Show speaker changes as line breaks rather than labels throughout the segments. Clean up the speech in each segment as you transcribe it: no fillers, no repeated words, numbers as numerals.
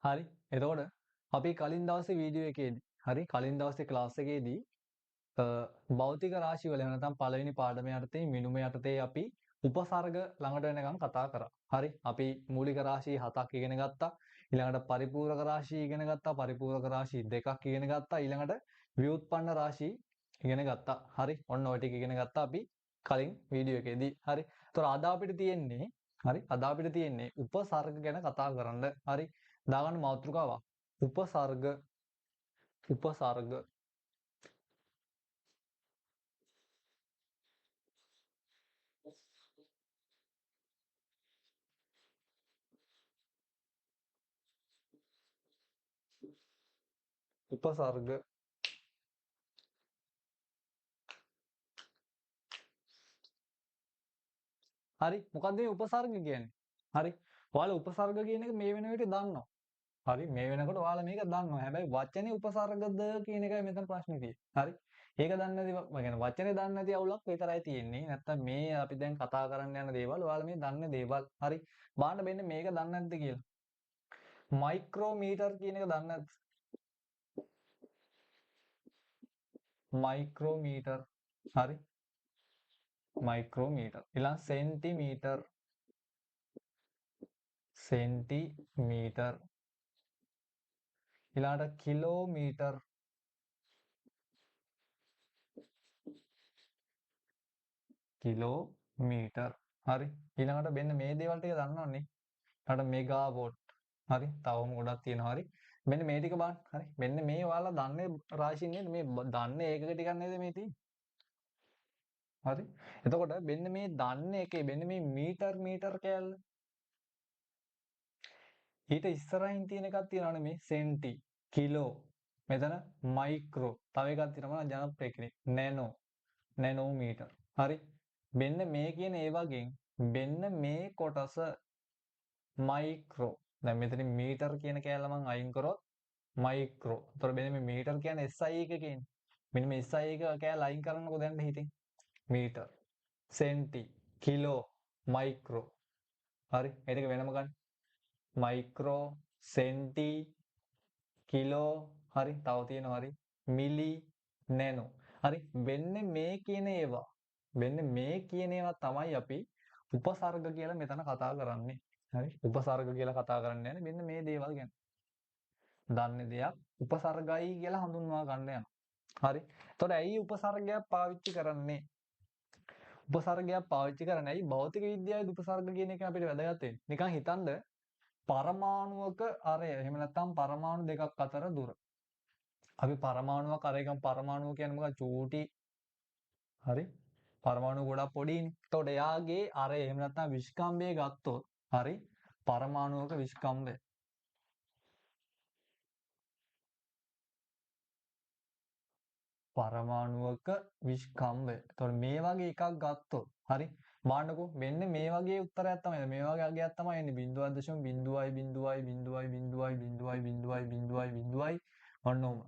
හරි. එතකොට අපි කලින් දවසේ වීඩියෝ එකේදී හරි කලින් දවසේ ක්ලාස් එකේදී භෞතික රාශි වල එහෙම නැත්නම් පළවෙනි පාඩම යටතේ මිනුම යටතේ අපි උපසර්ග ළඟට වෙනකම් කතා කරා. හරි. අපි මූලික රාශි 7ක් ඉගෙන ගත්තා. ඊළඟට පරිපූරක රාශි ඉගෙන ගත්තා. පරිපූරක රාශි 2ක් ඉගෙන ගත්තා. ඊළඟට ව්‍යුත්පන්න රාශි ඉගෙන ගත්තා. හරි. ඔන්න ඔය ටික ඉගෙන ගත්තා අපි කලින් වීඩියෝ එකේදී. හරි. ඒතකොට අද අපිට තියෙන්නේ හරි. අද අපිට තියෙන්නේ උපසර්ග ගැන කතා කරන්න. හරි. දාගන්න මාතෘකාවක්. උපසර්ග උපසර්ග උපසර්ග හරි මොකක්ද මේ උපසර්ග කියන්නේ? හරි. ඔයාලා උපසර්ග කියන එක මේ වෙන විදිහට දන්නවා. හරි මේ වෙනකොට ඔයාලා මේක දන්නවා. හැබැයි වචනේ උපසර්ගද කියන එකයි මෙතන ප්‍රශ්නේ තියෙන්නේ. හරි. ඒක දන්නේ නැති يعني වචනේ දන්නේ නැති අවුලක් විතරයි තියෙන්නේ. නැත්තම් මේ අපි දැන් කතා කරන්න යන දේවල් ඔයාලා මේ දන්නේ දේවල්. හරි. බලන්න මෙන්න මේක දන්නේ නැද්ද කියලා. මයික්‍රෝමීටර් කියන එක දන්නේ නැද්ද? මයික්‍රෝමීටර්. හරි. මයික්‍රෝමීටර්. ඊළඟ සෙන්ටිමීටර්. සෙන්ටිමීටර්. ඊළඟට කිලෝමීටර්. කිලෝමීටර්. හරි. ඊළඟට මෙන්න මේ දේවල් ටික දන්නවනේ. ඊළඟට මෙගාවොට්. හරි. තවම ගොඩක් තියෙනවා. හරි. මෙන්න මේ ටික බලන්න. හරි. මෙන්න මේ ඔයාලා දන්නේ රාශිය නේද? මේ දන්නේ ඒකක ටිකක් නේද මේ තියෙන්නේ? හරි. එතකොට මෙන්න මේ දන්නේ එකේ මෙන්න මේ මීටර් කෑල්ල. ඊට ඉස්සරහින් තියෙන එකක් තියෙනවනේ මේ සෙන්ටි, කිලෝ. මෙතන මයික්‍රෝ. තව එකක් තියෙනවා ජනප්‍රිය කෙනෙක්. නැනෝ. නැනෝමීටර්. හරි. මෙන්න මේ කියන ඒ වගේ මෙන්න මේ කොටස මයික්‍රෝ. දැන් මෙතන මීටර් කියන කෑල්ල මම අයින් කරොත් මයික්‍රෝ. ඒතකොට මෙන්න මේ මීටර් කියන්නේ SI එක කියන්නේ. මෙන්න මේ SI එක කෑල්ල අයින් කරනකො දැන් හිතෙන් මීටර්, සෙන්ටි, කිලෝ, මයික්‍රෝ. හරි. මේ දෙක වෙනම ගන්න. Micro, centi, kilo. හරි. තව තියෙනවා හරි. Milli, nano. හරි. මෙන්න මේ කියන ඒවා මෙන්න මේ කියන ඒවා තමයි අපි උපසර්ග කියලා මෙතන කතා කරන්නේ. හරි. උපසර්ග කියලා කතා කරන්නේ නැහැ. මෙන්න මේ දේවල් ගැන. දන්නේ දෙයක් උපසර්ගයි කියලා හඳුන්වා ගන්න යනවා. හරි. එතකොට ඇයි උපසර්ගයක් පාවිච්චි කරන්නේ? උපසර්ගයක් පාවිච්චි කරන්නේ ඇයි? භෞතික විද්‍යාවේ උපසර්ග කියන එක අපිට වැදගත් වෙන්නේ. නිකන් හිතන්න පරමාණුවක අරය එහෙම නැත්නම් පරමාණු දෙකක් අතර දුර. අපි පරමාණුවක් අරගෙන පරමාණුව කියන්නේ මොකක්ද? චූටි. හරි. පරමාණු ගොඩක් පොඩිනේ. එතකොට එයාගේ අරය එහෙම නැත්නම් විස්කම්භය ගත්තොත් හරි පරමාණුවක විස්කම්භය පරමාණුවක විස්කම්භය. එතකොට මේ වගේ එකක් ගත්තොත් හරි බලන්නකෝ මෙන්න මේ වගේ උත්තරයක් තමයි මේ වගේ අගයක් තමයි එන්නේ 0.0.0.0.0.0.0.0.0.0 ඔන්න ඔහොම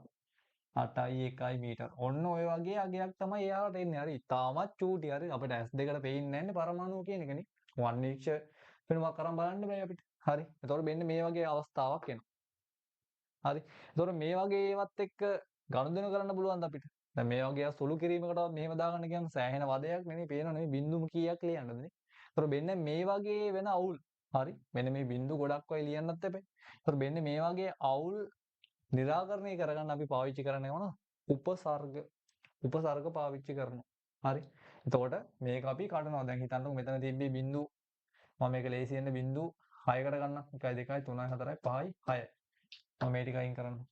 8.1 මීටර. ඔන්න ඔය වගේ අගයක් තමයි එයාට එන්නේ. හරි. තාමත් චූටි. හරි. අපිට S2කට පේන්නේ නැන්නේ පරමාණු කියන එකනේ. වන්නේක්ෂ වෙනමක් කරන් බලන්න බෑ අපිට. හරි. එතකොට මෙන්න මේ වගේ අවස්ථාවක් එනවා. හරි. එතකොට මේ වගේ ඒවත් එක්ක ගනුදෙනු කරන්න පුළුවන්ද අපිට? දැන් මේ වගේ සුළු කිරීමකටවත් මෙහෙම දාගන්න කියන්න සෑහෙන වදයක් නෙමෙයි පේනව නෙමෙයි බින්දුම කීයක් ලියන්නද නේ. එතකොට මෙන්න මේ වගේ වෙන අවුල්. හරි. මෙන්න මේ බින්දු ගොඩක් ඔය ලියන්නත් එපේ. එතකොට මෙන්න මේ වගේ අවුල් निराකරණය කරගන්න අපි පාවිච්චි කරන්නේ මොනවද? උපසර්ග. උපසර්ග පාවිච්චි කරනවා. හරි. එතකොට මේක අපි කඩනවා. දැන් හිතන්නකෝ මෙතන තිබ්බේ බින්දු මම මේක ලේසියෙන් බින්දු 6කට ගන්නම්. 1 2 3 4 5යි 6යි. මම මේ ටික අයින් කරනවා.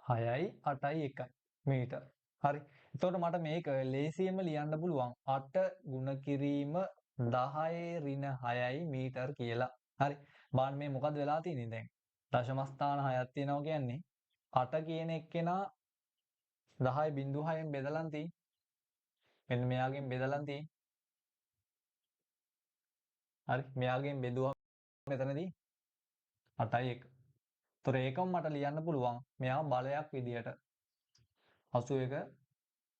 6යි 8යි 1යි මීටර්. හරි. එතකොට මට මේක ලේසියෙන්ම ලියන්න පුළුවන් 8 ගුණ කිරීම 10 ඍණ 6යි මීටර් කියලා. හරි. බලන්න මේ මොකද්ද වෙලා තියෙන්නේ දැන්? දශම ස්ථාන 6ක් තියෙනවා කියන්නේ 8 කියන එක්කෙනා 10.6න් බෙදලා තියෙන්නේ. මෙන්න මෙයාගෙන් බෙදලා තියෙන්නේ. හරි. මෙයාගෙන් බෙදුවම මෙතනදී 8යි 1. ඒතොර ඒකම මට ලියන්න පුළුවන් මෙයා බලයක් විදියට 81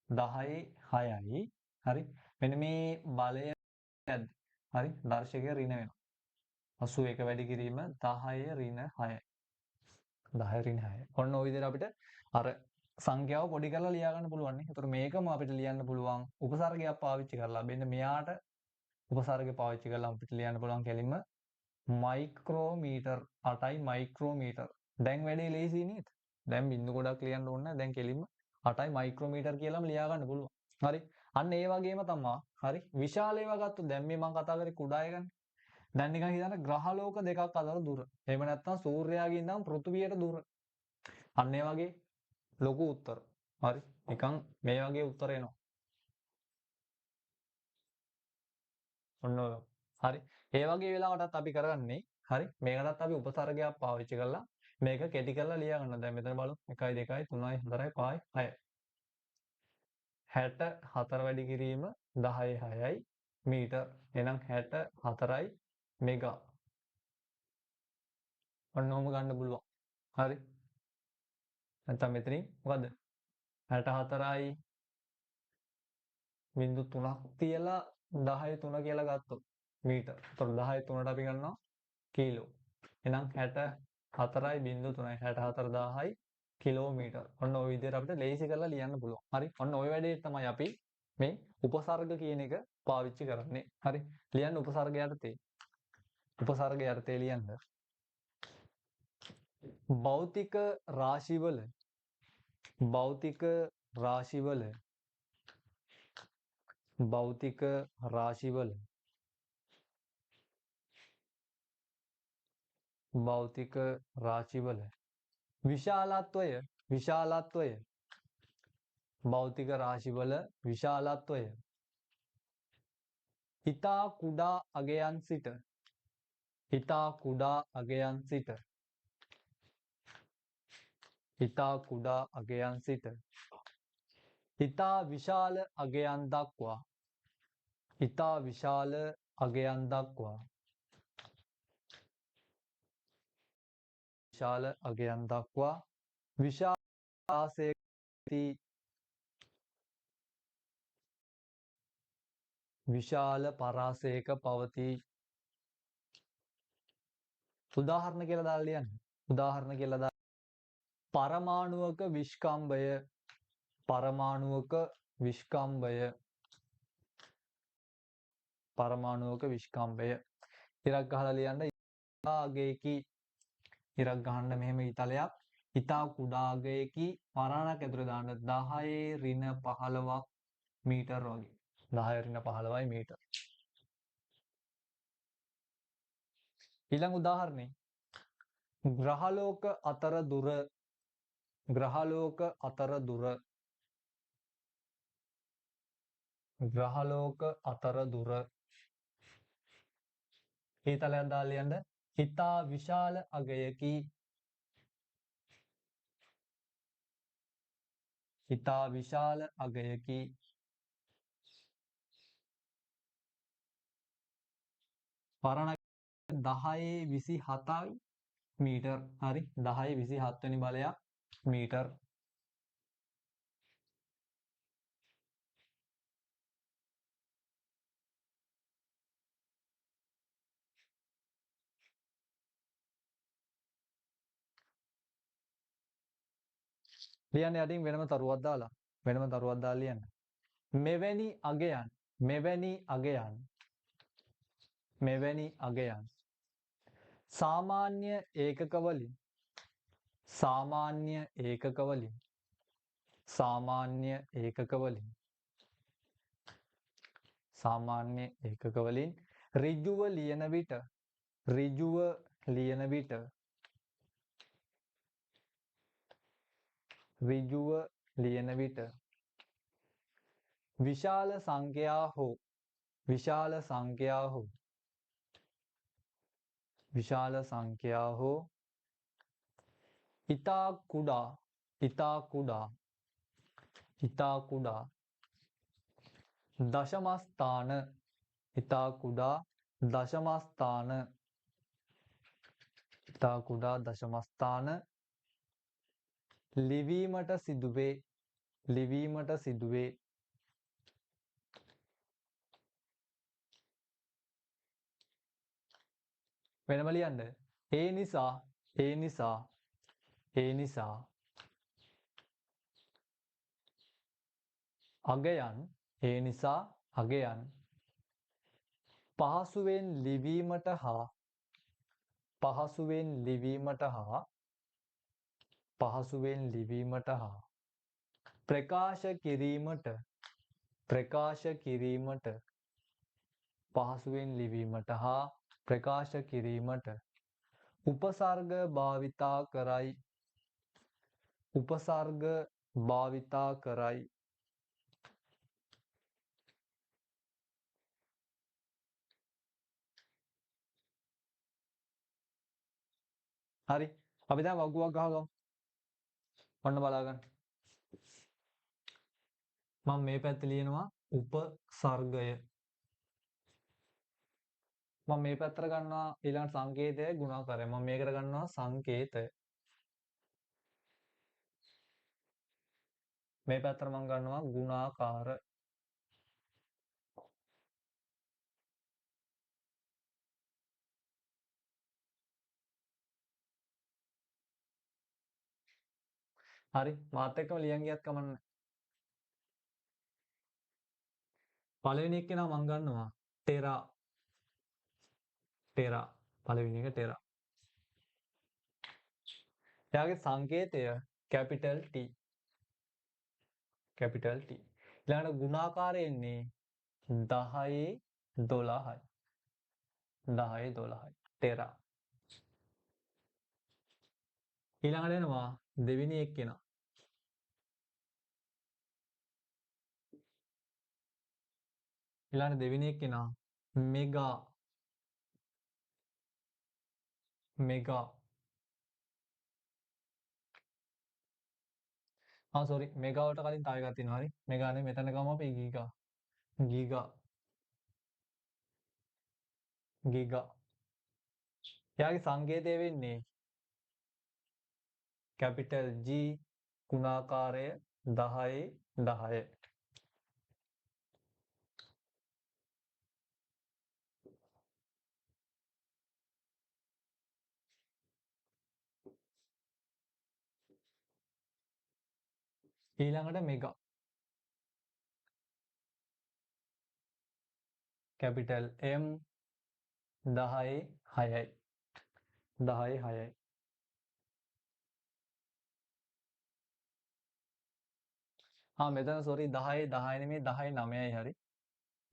10යි 6යි. හරි. මෙන්න මේ බලය හරි දර්ශකය ඍණ වෙනවා. 81 වැඩි කිරීම 10 ඍණ 6. 10 ඍණ 6. ඔන්න ওই විදිහට අපිට අර සංඛ්‍යාව පොඩි කරලා ලියා ගන්න පුළුවන් නේ. ඒතර මේකම අපිට ලියන්න පුළුවන් උපසර්ගයක් පාවිච්චි කරලා. මෙන්න මෙයාට උපසර්ගය පාවිච්චි කරලා අපිට ලියන්න පුළුවන් කෙලින්ම මයික්‍රෝමීටර් 8යි මයික්‍රෝමීටර්. දැන් වැඩේ ලේසි නේද? දැන් බින්දු ගොඩක් ලියන්න ඕනේ නැහැ. දැන් කෙලින්ම 8යි මයික්‍රෝමීටර් කියලාම ලියා ගන්න පුළුවන්. හරි. අන්න ඒ වගේම තමයි. හරි. විශාල ඒවා ගත්තොත් දැන් මේ මම කතා කරේ කුඩා එකනේ. දැන් නිකන් හිතන්න ග්‍රහලෝක දෙකක් අතර දුර. එහෙම නැත්නම් සූර්යයාගේ ඉඳන් පෘථිවියට දුර. අන්න ඒ වගේ ලොකු උත්තර. හරි. නිකන් මේ වගේ උත්තර එනවා. ඔන්න ඔය. හරි. ඒ වගේ වෙලාවටත් අපි කරන්නේ හරි මේකටත් අපි උපසර්ගයක් පාවිච්චි කරලා මේක කෙටි කරලා ලියා ගන්නවා. දැන් මෙතන බලමු 1 2 3 4 5 6. 64 වැඩි කිරීම 10 6යි මීටර්. එහෙනම් 64යි මෙගා. ඔන්න ඔහොම ගන්න පුළුවන්. හරි. නැත්නම් මෙතනින් මොකද්ද? 64යි බිංදු 3ක් තියලා 10 3 කියලා ගත්තොත් මීටර්. ඒතකොට 10 3ට අපි ගන්නවා කීලෝ. එහෙනම් 64යි බිංදු 3යි 64000යි කිලෝමීටර්. ඔන්න ওই විදිහට අපිට ලේසි කරලා ලියන්න පුළුවන්. හරි. ඔන්න ওই වැඩේ තමයි අපි මේ උපසර්ග කියන එක පාවිච්චි කරන්නේ. හරි. ලියන්න උපසර්ග යටතේ. උපසර්ග යටතේ ලියන්න. භෞතික රාශිවල භෞතික රාශිවල භෞතික රාශිවල භෞතික රාශිවල විශාලත්වය විශාලත්වය භෞතික රාශිවල විශාලත්වය ඉතා කුඩා අගයන් සිට ඉතා කුඩා අගයන් සිට ඉතා කුඩා අගයන් සිට ඉතා විශාල අගයන් දක්වා ඉතා විශාල අගයන් දක්වා විශාල අගයන් දක්වා විශාලසේති විශාල පරාසයක පවතී. උදාහරණ කියලා දාලා ලියන්න. උදාහරණ කියලා දාලා පරමාණුවක විස්කම්භය පරමාණුවක විස්කම්භය පරමාණුවක විස්කම්භය ඉරක් ගහලා ලියන්න. ඉතාගේකි ඉරක් ගහන්න මෙහෙම ඊතලයක් ඉතා කුඩාගේකි පරාණක් ඇතුලේ දාන්න 10 ඍණ 15ක් මීටර් වගේ 10 ඍණ 15යි මීටර්. ඊළඟ උදාහරණේ ග්‍රහලෝක අතර දුර ග්‍රහලෝක අතර දුර ග්‍රහලෝක අතර දුර ඊතලයක් දාලා ලියන්න. ඉතා විශාල අගයකි ඉතා විශාල අගයකි පරණ 10/27යි මීටර්. හරි 10/27 වෙනි බලයක් මීටර්. ලියන්න යටින් වෙනම තරුවක් දාලා ලියන්න. මෙවැනි අගයන් මෙවැනි අගයන් මෙවැනි අගයන් සාමාන්‍ය ඒකක වලින් සාමාන්‍ය ඒකක වලින් සාමාන්‍ය ඒකක වලින් සාමාන්‍ය ඒකක වලින් ඍජුව ලියන විට ඍජුව ලියන විට ඍජුව ලියන විට විශාල සංඛ්‍යා හෝ විශාල සංඛ්‍යා හෝ විශාල සංඛ්‍යා හෝ ඉතා කුඩා ඉතා කුඩා ඉතා කුඩා දශම ස්ථාන ඉතා කුඩා දශම ස්ථාන ඉතා කුඩා දශම ස්ථාන ලිවීමට සිදුවේ ලිවීමට සිදුවේ වෙනම ලියන්න. ඒ නිසා අගයන් පහසුවෙන් ලිවීමට හා ප්‍රකාශ කිරීමට උපසර්ග භාවිතා කරයි. හරි. අපි දැන් වගුවක් ගහගමු. ඔන්න බලාගන්න. මම මේ පැත්තේ ලියනවා උපසර්ගය. මම මේ පැත්තට ගන්නවා ඊළඟ සංකේතය ගුණාකාරය. මම මේකට ගන්නවා සංකේතය. මේ පැත්තට මම ගන්නවා ගුණාකාර. හරි. මාත් එක්කම ලියන් ගියත් කමන්නේ. පළවෙනි එක්කෙනා මම ගන්නවා ටෙරා. පළවෙනි එක ටෙරා. එයාගේ සංකේතය කැපිටල් T. ඊළඟට ගුණාකාරය එන්නේ 10 12යි. ටෙරා. ඊළඟට එනවා දෙවෙනි එක්කෙනා. මෙගා. සෝරි මෙගාවට කලින් තව එකක් තියෙනවා. හරි. මෙගා නෙමෙයි මෙතන ගමු අපි ගීගා. එයාගේ සංකේතය වෙන්නේ කැපිටල් G ගුණාකාරය 10. ඊළඟට මෙගා. Capital M 10 6යි. මෙතන සෝරි 10 නෙමෙයි 19යි. හරි.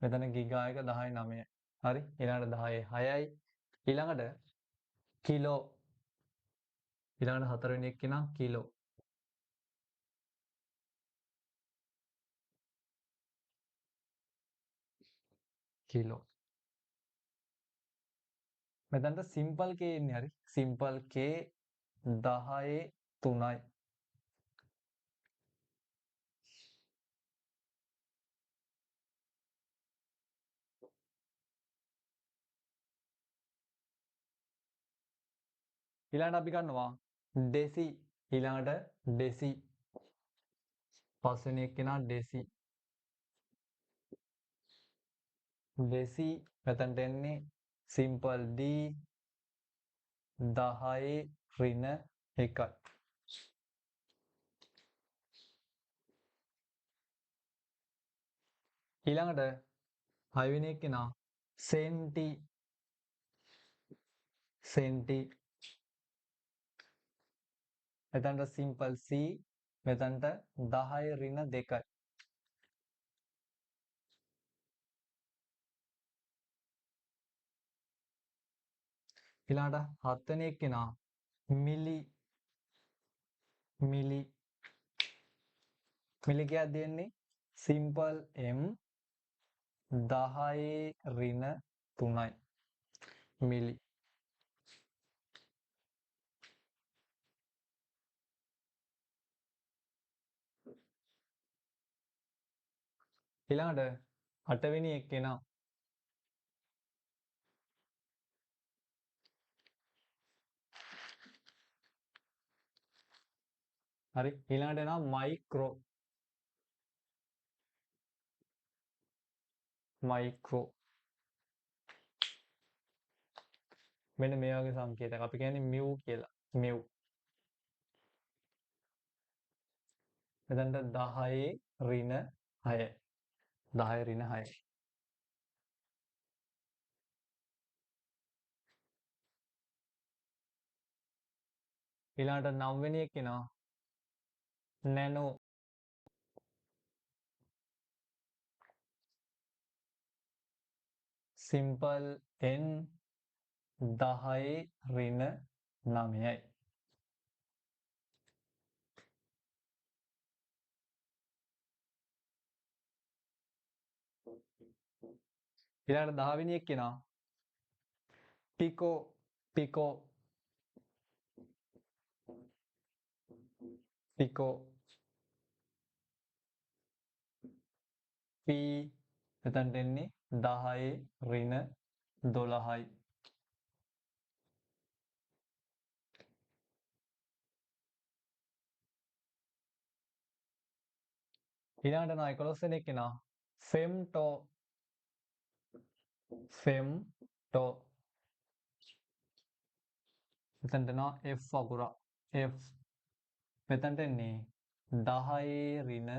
මෙතන ගිගා එක 19යි. හරි. ඊළඟට 10 6යි. ඊළඟට කිලෝ. ඊළඟට හතරවෙනි එක්කෙනා කිලෝ. මෙතනට සිම්පල් K එන්නේ. හරි. Simple K 10 3යි. ඊළඟට අපි ගන්නවා ඩෙසි. පස්වෙනි එක්කෙනා ඩෙසි. මෙතනට එන්නේ සිම්පල් D 10 - 1යි. ඊළඟට හයවෙනි එක්කෙනා සෙන්ටි. මෙතනට සිම්පල් C. මෙතනට 10 - 2යි. ඊළඟට හත්වෙනි එක්කෙනා මිලි. මිලි කියද්දී දෙන්නේ සිම්පල් M 10 - 3යි. මිලි. ඊළඟට අටවෙනි එක්කෙනා හරි. ඊළඟට එනවා මයික්‍රෝ. මෙන්න මේ වගේ සංකේතයක් අපි කියන්නේ mu කියලා. mu. එතනට 10 ඍණ 6. 10 ඍණ 6. ඊළඟට 9 වෙනි එක එනවා. නැනෝ. සිම්පල් n 10 ඍණ 9යි. ඊළඟට 10 වෙනි එක එනවා. පිකෝ. පිකෝ. පිකෝ. p එතනට එන්නේ 10 ඍණ 12යි. ඊළඟට 11 වෙනි එක එනවා. ෆෙම්ටෝ. ෆෙම්ටෝ. මෙතනට එනවා f අකුරක්. f. මෙතනට එන්නේ 10 ඍණ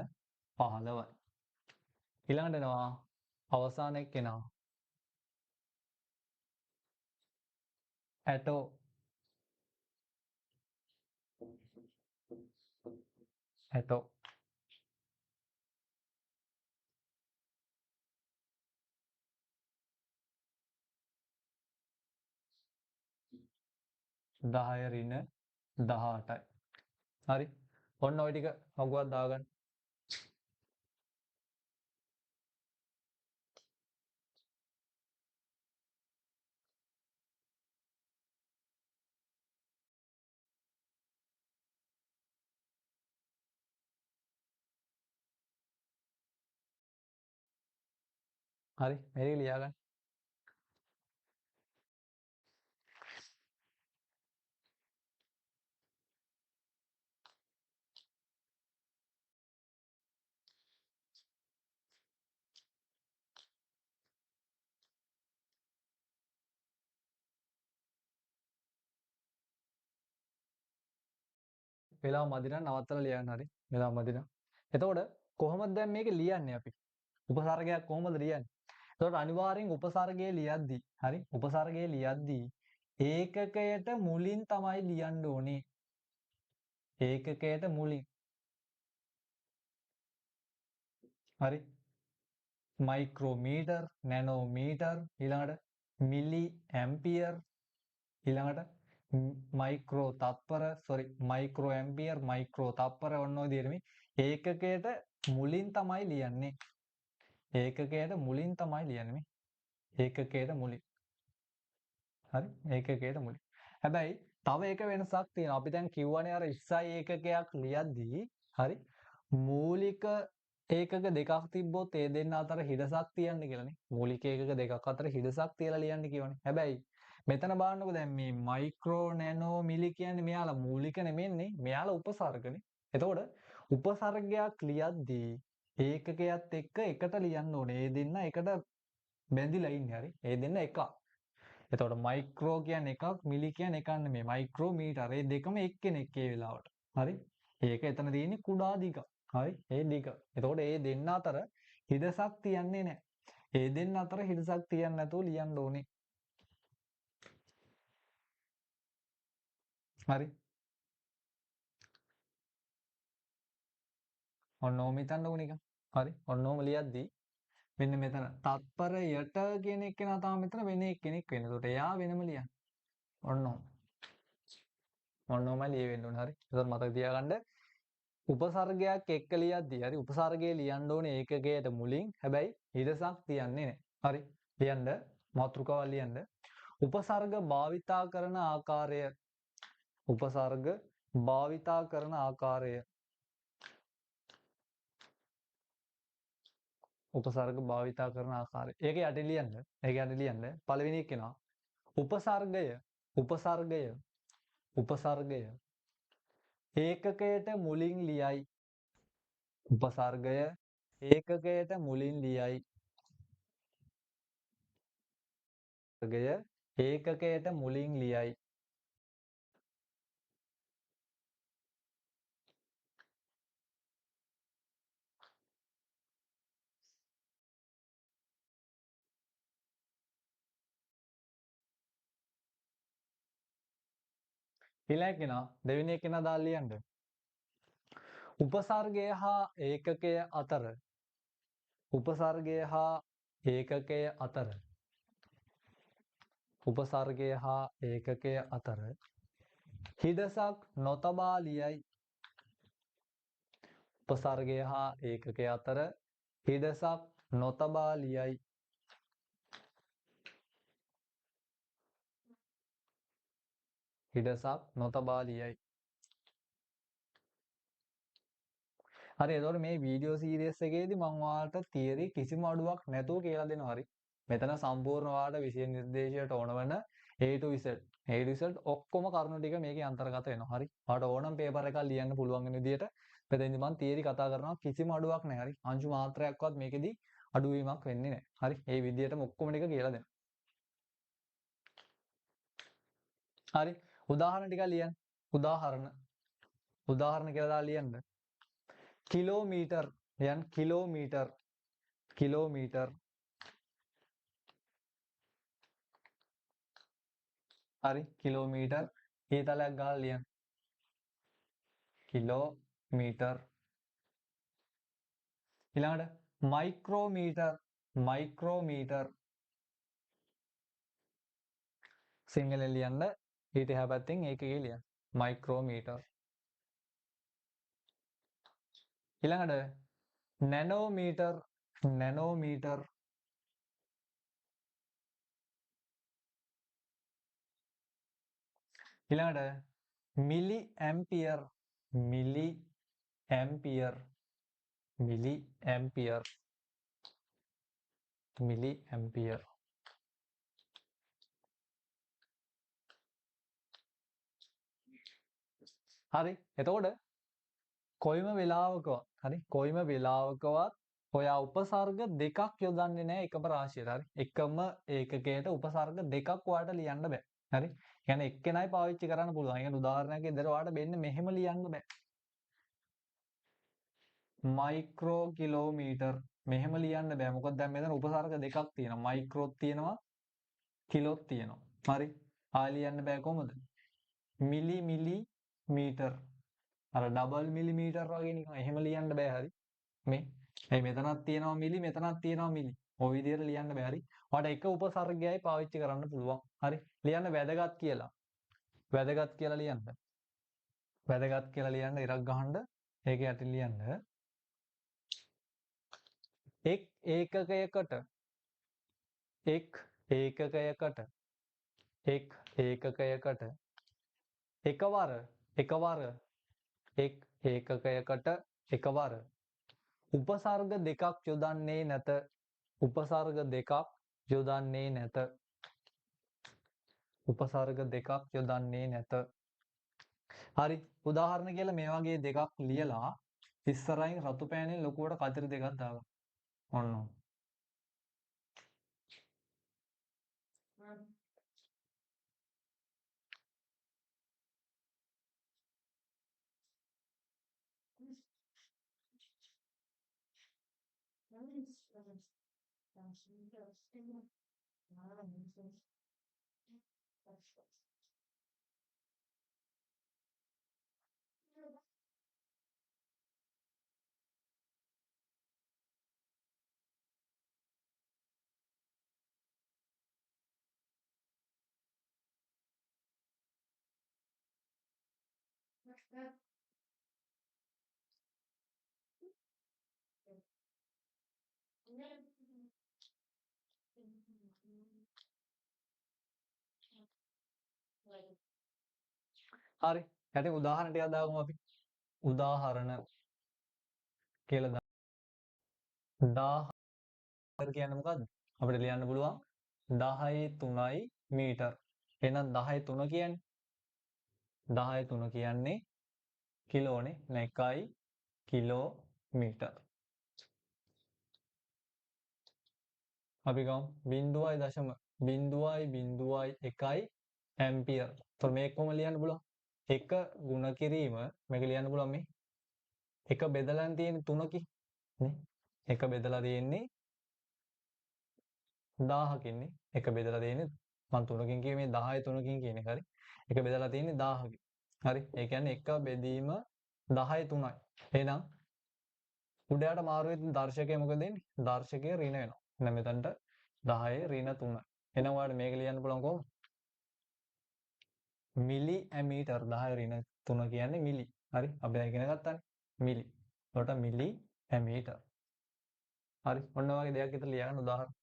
15යි. ඊළඟට එනවා අවසාන එක එනවා. ඇටෝ. ඇටෝ. 10 ඍණ 18යි. හරි. ඔන්න ওই ටික වගුවක් දාගන්න. හරි. මේක ලියාගන්න. වෙලාව මදි නම් නවත්තලා ලියන්න. හරි. වෙලාව මදි නම්. එතකොට කොහොමද දැන් මේක ලියන්නේ අපි? උපසර්ගයක් කොහොමද ලියන්නේ? එතකොට අනිවාර්යෙන් උපසර්ගය ලියද්දී, හරි? උපසර්ගය ලියද්දී ඒකකයට මුලින් තමයි ලියන්න ඕනේ. ඒකකයට මුලින්. හරි. මයික්‍රෝමීටර්, නැනෝමීටර්, ඊළඟට මිලි ඇම්පියර්, ඊළඟට මයික්‍රෝ තප්පර, මයික්‍රෝ ඇම්පියර්, මයික්‍රෝ තප්පර ඔන්න ඔය විදිහට මේ ඒකකයට මුලින් තමයි ලියන්නේ. ඒකකයට මුලින් තමයි ලියන්නේ මේ. ඒකකයට මුලින්. හරි? ඒකකයට මුලින්. හැබැයි තව එක වෙනසක් තියෙනවා. අපි දැන් කිව්වනේ අර SI ඒකකයක් ලියද්දී, හරි? මූලික ඒකක දෙකක් තිබ්බොත් ඒ දෙන්න අතර හිඩසක් තියන්න කියලානේ. මූලික ඒකක දෙකක් අතර හිඩසක් තියලා ලියන්න කියවනේ. හැබැයි මෙතන බලන්නකෝ දැන් මේ මයික්‍රෝ නැනෝ මිලි කියන්නේ මෙයාලා මූලික නෙමෙන්නේ. මෙයාලා උපසර්ගනේ. එතකොට උපසර්ගයක් ලියද්දී ඒකකයක් එක්ක එකට ලියන්න ඕනේ. ඒ දෙන්න එකට බැඳිලා ඉන්නේ. හරි? ඒ දෙන්න එකක්. එතකොට මයික්‍රෝ කියන්නේ එකක්, මිලි කියන්නේ එකක් නෙමෙයි. මයික්‍රෝමීටර. ඒ දෙකම එක්කෙනෙක් ඒ වෙලාවට. හරි? ඒක එතන තියෙන්නේ කුඩා දිග. හරි? ඒ දිග. එතකොට ඒ දෙන්න අතර හිඩසක් තියන්නේ නැහැ. ඒ දෙන්න අතර හිඩසක් තියන්නේ නැතුව ලියන්න ඕනේ. හරි? ඔන්න ඕම හිතන්නකො නිකන්. හරි? ඔන්න ඕම ලියද්දී මෙන්න මෙතන තත්පරයට කියන එක්කෙනා තමයි මෙතන වෙන එක්කෙනෙක් වෙන්නේ. එතකොට එයා වෙනම ලියන්න. ඔන්න ඕම. ඔන්න ඕමයි ලියවෙන්න ඕනේ. හරි? එතකොට මතක තියාගන්න උපසර්ගයක් එක්ක ලියද්දී හරි උපසර්ගය ලියන්න ඕනේ ඒකකයට මුලින්. හැබැයි හිඩසක් තියන්නේ නැහැ. හරි? ලියන්න මාතෘකාව ලියන්න. උපසර්ග භාවිතා කරන ආකාරය. උපසර්ග භාවිතා කරන ආකාරය. උපසර්ග භාවිතා කරන ආකාරය. ඒක යටි ලියන්න. ඒක යටි ලියන්න. පළවෙනි එක එනවා. උපසර්ගය. උපසර්ගය. උපසර්ගය ඒකකයට මුලින් ලියයි. උපසර්ගය ඒකකයට මුලින් ලියයි. උපසර්ගය ඒකකයට මුලින් ලියයි. ඊළඟ කෙනා දෙවෙනි කෙනා දාලා ලියන්න. උපසර්ගය හා ඒකකය අතර උපසර්ගය හා ඒකකය අතර උපසර්ගය හා ඒකකය අතර හිදසක් නොතබා ලියයි. උපසර්ගය හා ඒකකය අතර හිදසක් නොතබා ලියයි. හිදසක් නොතබා ලියයි. හරි එතකොට මේ වීඩියෝ සීරීස් එකේදී මම ඔයාලට තියරි කිසිම අඩුවක් නැතුව කියලා දෙනවා හරි. මෙතන සම්පූර්ණ ඔයාලට විෂය නිර්දේශයට ඕන වෙන A to Z ඔක්කොම කරුණු ටික මේකේ අන්තර්ගත වෙනවා හරි. ඔයාලට ඕනම් පේපර් එකක් ලියන්න පුළුවන් වෙන විදිහට මෙතනදි මම තියරි කතා කරනවා කිසිම අඩුවක් නැහැ හරි. අංශු මාත්‍රයක්වත් මේකෙදි අඩුවීමක් වෙන්නේ නැහැ. හරි. මේ විදිහටම ඔක්කොම ටික කියලා දෙනවා. හරි. උදාහරණ ටිකක් ලියන්න. උදාහරණ කියලා දාලා ලියන්න. කිලෝමීටර් යන් කිලෝමීටර් හරි කිලෝමීටර් ඊතලයක් ගාලා ලියන්න. කිලෝමීටර් ඊළඟට මයික්‍රෝමීටර් සිංහලෙන් ලියන්න ඊට එහා පැත්තෙන් ඒකේ ලියන්න මයික්‍රෝමීටර්. ඊළඟට නැනෝමීටර් ඊළඟට මිලි ඇම්පියර් හරි එතකොට කොයිම වෙලාවකවත් ඔයා උපසර්ග දෙකක් යොදන්නේ නැහැ එකම රාශියට හරි එකම ඒකකයට උපසර්ග දෙකක් ඔයාලට ලියන්න බෑ හරි يعني එක්කෙනයි පාවිච්චි කරන්න පුළුවන්. ඒ කියන්නේ උදාහරණයක් විදිහට ඔයාලට මෙන්න මෙහෙම ලියන්න බෑ. මයික්‍රෝ කිලෝමීටර් මෙහෙම ලියන්න බෑ. මොකද දැන් මෙතන උපසර්ග දෙකක් තියෙනවා. මයික්‍රෝත් තියෙනවා කිලෝත් තියෙනවා. හරි. ආයෙ ලියන්න බෑ කොහොමද? මිලිමීටර් අර ඩබල් මිලිමීටර් වගේ නිකන් එහෙම ලියන්න බෑ හරි. මේ මෙතනක් තියෙනවා මිලි මෙතනක් තියෙනවා මිලි. ඔය විදිහට ලියන්න බෑ හරි. ඔයාලට එක උපසර්ගයයි පාවිච්චි කරන්න පුළුවන්. හරි. ලියන්න වැදගත් කියලා. වැදගත් කියලා ලියන්න. වැදගත් කියලා ලියන්න ඉරක් ගහන්න. ඒක යටින් ලියන්න. එක් ඒකකයකට එකවර උපසර්ග දෙකක් යොදන්නේ නැත. හරි උදාහරණ කියලා මේ වගේ දෙකක් ලියලා ඉස්සරහින් රතු පෑනෙන් ලොකුවට කතර දෙකක් දාගන්න. ඔන්න. හරි යටින් උදාහරණ ටිකක් දාගමු අපි. උදාහරණ කියලා 1000 කියන්නේ මොකද්ද? අපිට ලියන්න පුළුවන් 10 මීටර්. එහෙනම් 10 කියන්නේ කිලෝනේ. නේ 1 කිලෝමීටර්. අපි ගමු 0.0 0.01 ඇම්පියර්. එතකොට මේක කොහොම ලියන්න පුළුවන්? 1 ගුණ කිරීම මේක ලියන්න පුළුවන් මේ 1 බෙදලා තියෙන 3කින් නේ. 1 බෙදලා තියෙන්නේ 1000කින් නේ. 1 බෙදලා තියෙන්නේ මම 3කින් කියේ මේ 10 3කින් කියන එක හරි. 1 බෙදලා තියෙන්නේ 1000කින්. හරි. ඒ කියන්නේ 1 බෙදීම 10 3යි. එහෙනම් උඩයට මාරු වෙද්දි දර්ශකය මොකද වෙන්නේ? දර්ශකය ඍණ වෙනවා. එහෙනම් මෙතනට 10 ඍණ 3. එහෙනම් ඔයාලට මේක ලියන්න පුළුවන් කොහොමද? මිලි ඇමීටර් 10 ඍණ 3 කියන්නේ මිලි. හරි. අපි දැන් ඉගෙන ගත්තානේ. මිලි. එතකොට මිලි ඇමීටර්. හරි. ඔන්න ඔය වගේ දෙයක් විතර ලියන්න උදාහරණ.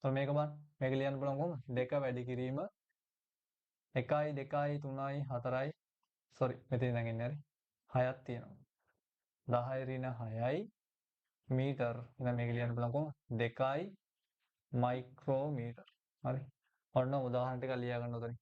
මේක බලන්න. මේක ලියන්න පුළුවන් කොහොමද? 2 වැඩි කිරීම 1යි 2යි 3යි 4යි සෝරි මෙතන දැන් එන්නේ හරි 6ක් තියෙනවා. 10 ඍණ 6යි මීටර්. එහෙනම් මේක ලියන්න පුළුවන් කොහොමද? 2යි මයික්‍රෝමීටර්. හරි. ඔන්න උදාහරණ ටිකක් ලියා ගන්න උතනින්.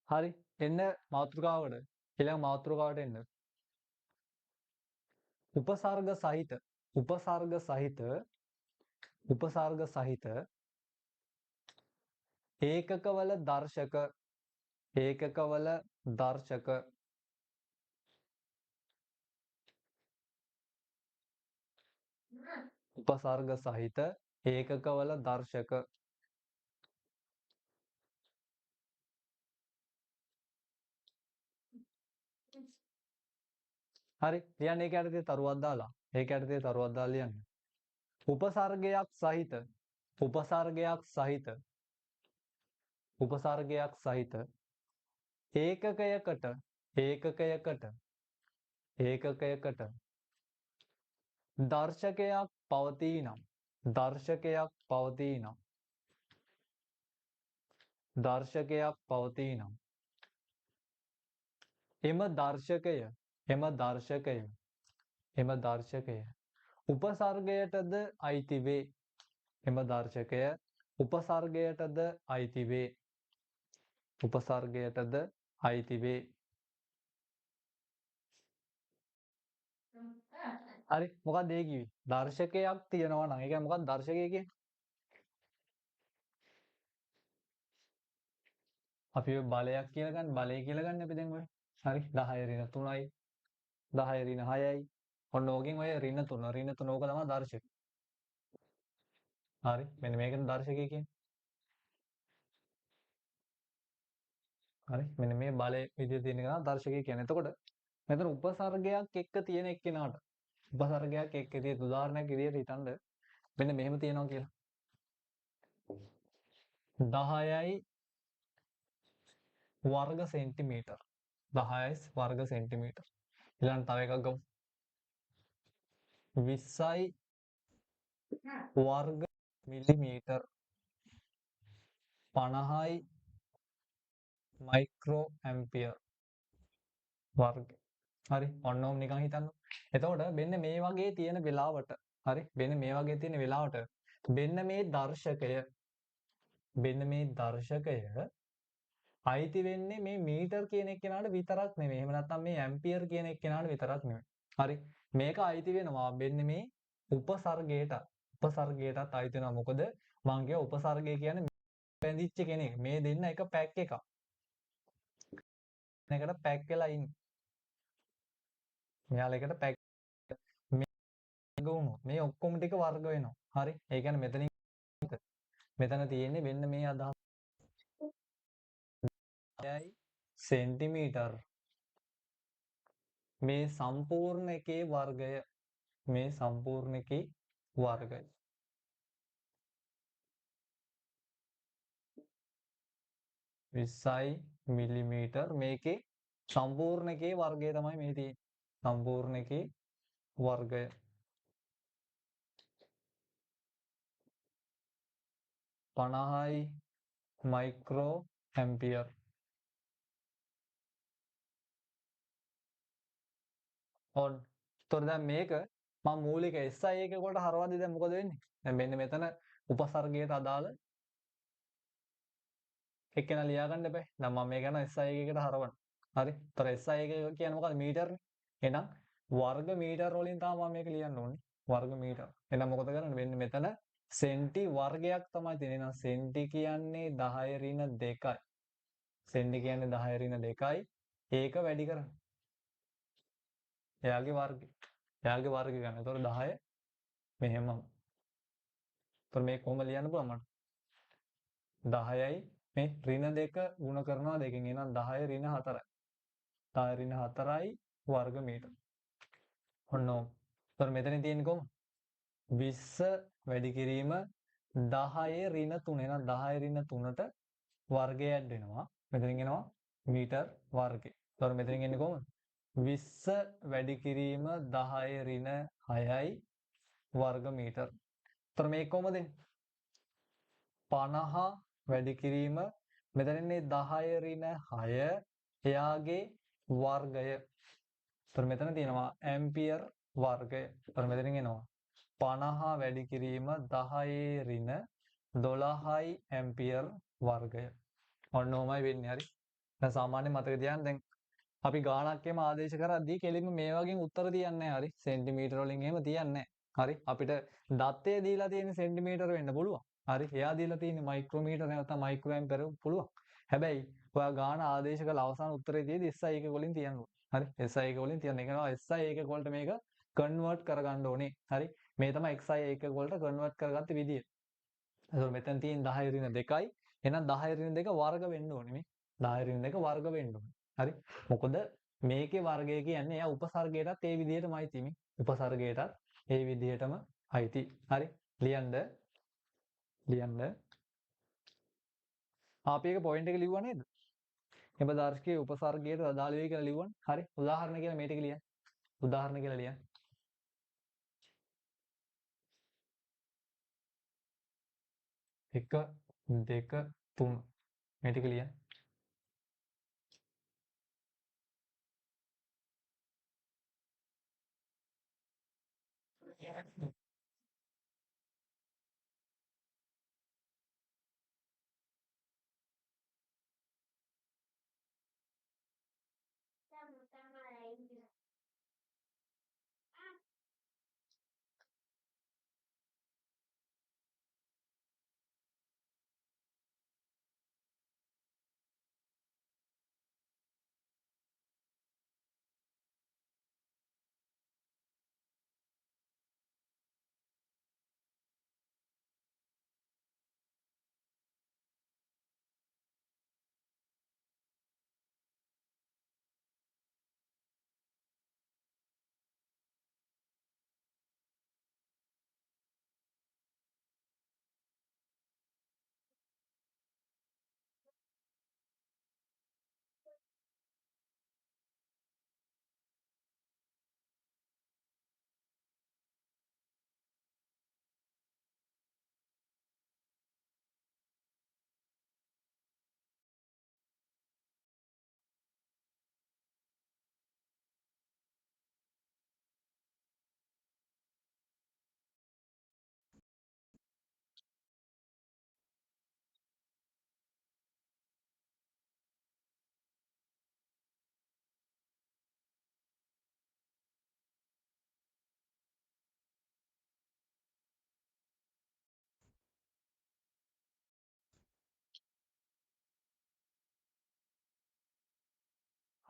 හරි. එන්න මාතෘකාවට. ඊළඟ මාතෘකාවට එන්න. උපසර්ග සහිත උපසර්ග සහිත උපසර්ග සහිත ඒකකවල දර්ශක ඒකකවල දර්ශක උපසර්ග සහිත ඒකකවල දර්ශක හරි ලියන්න ඒක යටතේ තරුවක් දාලා ඒක යටතේ තරුවක් දාලා ලියන්න උපසර්ගයක් සහිත උපසර්ගයක් සහිත උපසර්ගයක් සහිත ඒකකයකට ඒකකයකට ඒකකයකට දර්ශකයක් පවතී නම් දර්ශකයක් පවතී නම් දර්ශකයක් පවතී නම් එම දර්ශකය එම දර්ශකය එම දර්ශකය උපසර්ගයටද අයිති වේ එම දර්ශකය උපසර්ගයටද අයිති වේ උපසර්ගයටද අයිති වේ හරි මොකක්ද ඒ කිව්වේ දර්ශකයක් තියෙනවා නම් ඒ කියන්නේ මොකක්ද දර්ශකය කියන්නේ අපි ඔය බලයක් කියලා ගන්න බලය කියලා ගන්න අපි දැන් ඔය හරි 10 ඍණ 3යි 10 ඍණ 6යි ඔන්න ඕකෙන් ඔය ඍණ 3 ඕක තමයි දර්ශකය හරි මෙන්න මේකනේ දර්ශකය කියන්නේ හරි මෙන්න මේ බලයේ විදිහට තියෙන එක දර්ශකය කියන්නේ එතකොට මෙතන උපසර්ගයක් එක්ක තියෙන එක්කෙනාට උපසර්ගයක් එක්ක තියෙන උදාහරණයක් විදිහට හිතන්න මෙන්න මෙහෙම තියෙනවා කියලා 10යි වර්ග සෙන්ටිමීටර් 10යි වර්ග සෙන්ටිමීටර් ඊළඟ තව එකක් ගමු 20යි වර්ග මිලිමීටර් 50යි මයික්‍රෝ ඇම්පියර් වර්ග හරි ඔන්න ඔම් නිකන් හිතන්න එතකොට මෙන්න මේ වගේ තියෙන වෙලාවට හරි මෙන්න මේ වගේ තියෙන වෙලාවට මෙන්න මේ දර්ශකය අයිති වෙන්නේ මේ මීටර් කියන එක්කෙනාට විතරක් නෙමෙයි. එහෙම නැත්නම් මේ ඇම්පියර් කියන එක්කෙනාට විතරක් නෙමෙයි. හරි. මේක අයිති වෙනවා මෙන්න මේ උපසර්ගයට. උපසර්ගයටත් අයිති වෙනවා. මොකද මං කිය උපසර්ගය කියන්නේ බැඳිච්ච කෙනෙක්. මේ දෙන්න එක පැක් එකක්. මේකට පැක් වෙලා ඉන්නේ. මෙයාලා එකට පැක් වුණොත් මේ ඔක්කොම ටික වර්ග වෙනවා. හරි. ඒ කියන්නේ මෙතන තියෙන්නේ මෙන්න මේ අදහස. 6යි සෙන්ටිමීටර්. මේ සම්පූර්ණ එකේ වර්ගය. මේ සම්පූර්ණ එකේ වර්ගය. 20යි මිලිමීටර්. මේකේ සම්පූර්ණ එකේ වර්ගය තමයි මේ තියෙන්නේ. සම්පූර්ණ එකේ වර්ගය. 50යි මයික්‍රෝ ඇම්පියර්. ඔන්න. එතකොට දැන් මේක මම මූලික SI එකක කොට හරවද්දි දැන් මොකද වෙන්නේ? දැන් මෙන්න මෙතන උපසර්ගයට අදාළ එක්කෙනා ලියා ගන්න එපා. දැන් මම මේක යන SI එකකට හරවන්න. හරි. ඒතර SI එක කියන්නේ මොකද්ද? මීටරනේ. එහෙනම් වර්ග මීටර වලින් තමයි මම මේක ලියන්න ඕනේ. වර්ග මීටර. එහෙනම් මොකද කරන්නේ? මෙන්න මෙතන සෙන්ටි වර්ගයක් තමයි තියෙන්නේ. එහෙනම් සෙන්ටි කියන්නේ 10 ඍණ 2යි. සෙන්ටි කියන්නේ 10 ඍණ 2යි. ඒක වැඩි කරන්න. එයාගේ වර්ගය. එයාගේ වර්ගය ගන්න. ඒතකොට 10 මෙහෙම. ඒතකොට මේක කොහොම ලියන්න පුළුවන් මට? 10යි මේ ඍණ 2 ගුණ කරනවා දෙකෙන්. එහෙනම් 10 ඍණ 4යි. 10 ඍණ 4යි වර්ග මීටර. ඔන්න ඕක. ඒතකොට මෙතන තියෙන්නේ කොහොමද? 20 වැඩි කිරීම 10 ඍණ 3. එහෙනම් 10 ඍණ 3ට වර්ගය ඇඩ් වෙනවා. මෙතනින් එනවා මීටර් වර්ගය. ඒතකොට මෙතනින් එන්නේ කොහොමද? 20 වැඩි කිරීම 10 ඍණ 6යි වර්ග මීටර. ඒතර මේක කොහොමද එන්නේ? 50 වැඩි කිරීම මෙතන ඉන්නේ 10 ඍණ 6 එයාගේ වර්ගය. ඒතර මෙතන තියෙනවා ඇම්පියර් වර්ගය. ඒතර මෙතනින් එනවා 50 වැඩි කිරීම 10 ඍණ 12යි ඇම්පියර් වර්ගය. ඔන්න ඔහමයි වෙන්නේ. හරි. දැන් සාමාන්‍ය මතක තියාගන්න දැන් අපි ගාණක් එහෙම ආදේශ කරද්දී කෙලින්ම මේ වගේ උත්තර තියන්නේ නැහැ. හරි. සෙන්ටිමීටර වලින් එහෙම තියන්නේ නැහැ. හරි. අපිට දත්තය දීලා තියෙන සෙන්ටිමීටර වෙන්න පුළුවන්. හරි. එයා දීලා තියෙන්නේ මයික්‍රෝමීටර නැත්නම් මයික්‍රෝ ඇම්පියර පුළුවන්. හැබැයි ඔයා ගාණ ආදේශ කළ අවසාන උත්තරේ තියෙදි SI එක වලින් තියන්න ඕනේ. හරි. SI එක වලින් තියන්න. ඒ කියනවා SI එකක වලට මේක කන්වර්ට් කරගන්න ඕනේ. හරි. මේ තමයි XI එකක වලට කන්වර්ට් කරගත්ත විදිය. එතකොට මෙතන තියෙන 10 ඍණ 2යි. එහෙනම් 10 ඍණ 2 වර්ග වෙන්න ඕනේ මේ. 10 ඍණ 2 වර්ග වෙන්න ඕනේ. හරි. මොකද මේකේ වර්ගය කියන්නේ එයා උපසර්ගයටත් ඒ විදිහටමයි තියෙන්නේ. උපසර්ගයටත් ඒ විදිහටම අයිති. හරි. ලියන්න. ලියන්න. අපි එක පොයින්ට් එක ලිව්වා නේද? එබදාර්ශකයේ උපසර්ගයට අදාළ වෙයි කියලා ලිව්වනේ. හරි. උදාහරණ කියලා මේ ටික ලියන්න. උදාහරණ කියලා ලියන්න. 1 2 3 මේ ටික ලියන්න.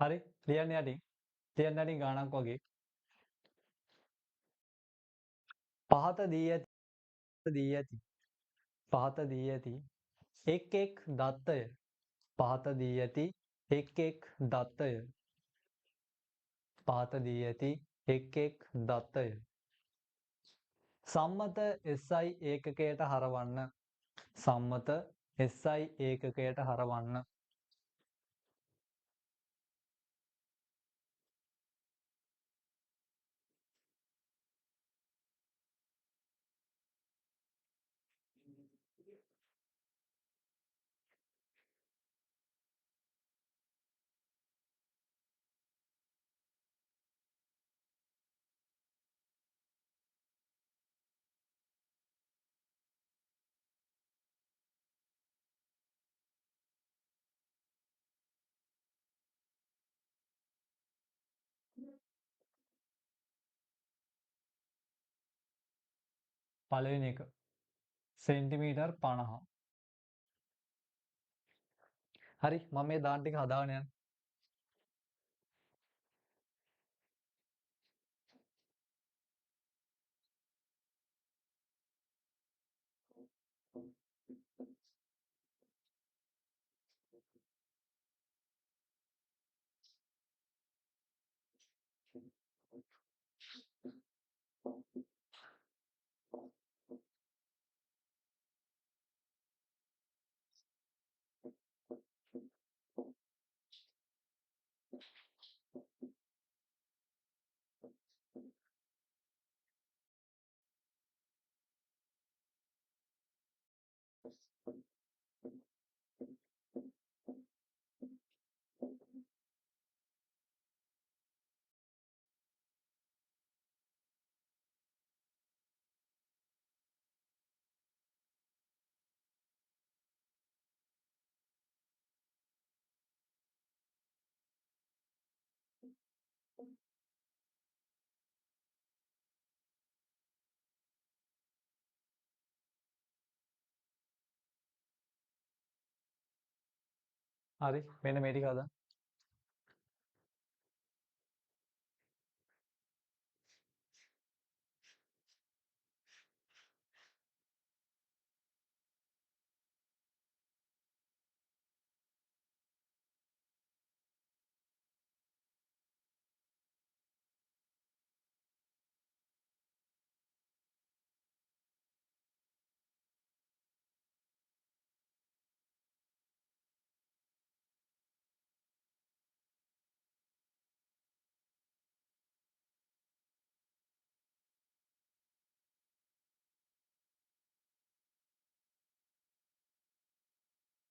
හරි. ලියන්න යටින්. ලියන්න යටින් ගාණක් වගේ. පහත දී ඇති එක් එක් දත්තය පහත දී ඇති එක් එක් දත්තය පහත දී ඇති එක් එක් දත්තය සම්මත SI ඒකකයට හරවන්න සම්මත SI ඒකකයට හරවන්න පළවෙනි එක සෙන්ටිමීටර් 50 හරි මම මේ දාන ටික හදාගෙන යන්න හරි මෙන්න මේ ටික හදන්න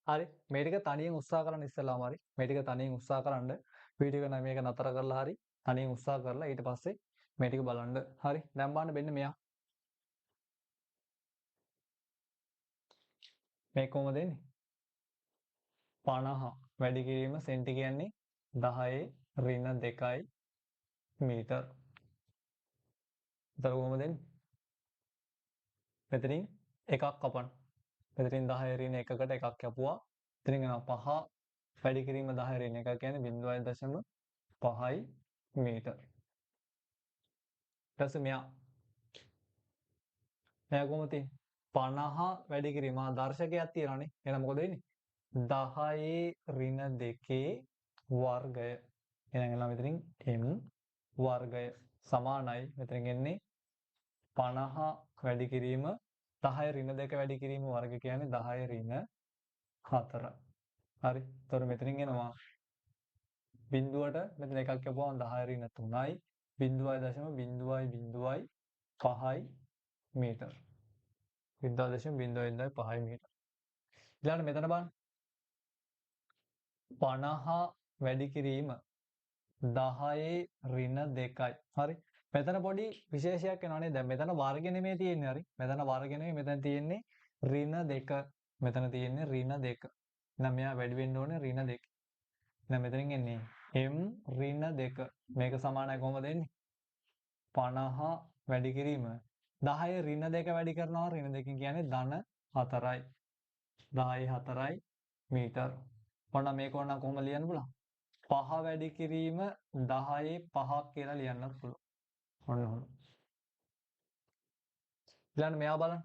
හරි මේ ටික තනියෙන් උත්සාහ කරන්න ඉස්සෙල්ලාම හරි මේ ටික තනියෙන් උත්සාහ කරන්න වීඩියෝ එක නම් මේක නතර කරලා හරි තනියෙන් උත්සාහ කරලා ඊට පස්සේ මේ ටික බලන්න හරි දැන් බලන්න මෙන්න මෙයා මේ කොහොමද එන්නේ 50 වැඩි කිරීම සෙන්ටි කියන්නේ 10 ඍණ 2යි මීටර. එතකොට කොහොමද එන්නේ? මෙතනින් එකක් කපන්න. මෙතනින් 10 ඍණ 1කට එකක් කැපුවා. එතනින් යනවා 5 වැඩි කිරීම 10 ඍණ 1 කියන්නේ 0.5යි මීටර. ඊට පස්සේ මෙයා කොහොමද තියෙන්නේ? 50 වැඩි කිරීම දර්ශකයක් තියෙනවානේ. එහෙනම් මොකද වෙන්නේ? 10 ඍණ 2 වර්ගය. එහෙනම් එනවා මෙතනින් m වර්ගය සමානයි මෙතනින් එන්නේ 50 වැඩි කිරීම 10 ඍණ 2 වැඩි කිරීම වර්ග කියන්නේ 10 ඍණ 4. හරි. එතකොට මෙතනින් එනවා බිඳුවට මෙතන එකක් කියපුවම 10 ඍණ 3යි 0.0.05යි මීටර. 0.005යි මීටර. ඊළඟට මෙතන බලන්න 50 වැඩි කිරීම 10 ඍණ 2යි. හරි. මෙතන පොඩි විශේෂයක් එනවා නේද? දැන් මෙතන වර්ග නෙමෙයි තියෙන්නේ හරි. මෙතන වර්ග නෙමෙයි මෙතන තියෙන්නේ ඍණ 2. මෙතන තියෙන්නේ ඍණ 2. එහෙනම් මෙයා වැඩි වෙන්න ඕනේ ඍණ 2. එහෙනම් මෙතනින් එන්නේ m ඍණ 2. මේක සමානයි කොහොමද එන්නේ? 50 වැඩි කිරීම 10 ඍණ 2 වැඩි කරනවා ඍණ 2 කියන්නේ ධන 4යි. 10යි 4යි මීටර. ඔන්න මේක ඕන කොහොමද ලියන්න පුළුවන්? 5 වැඩි කිරීම 10යි 5ක් කියලා ලියන්නත් පුළුවන්. ඔන්න ඔන්න. ඊළඟ මෙයා බලන්න.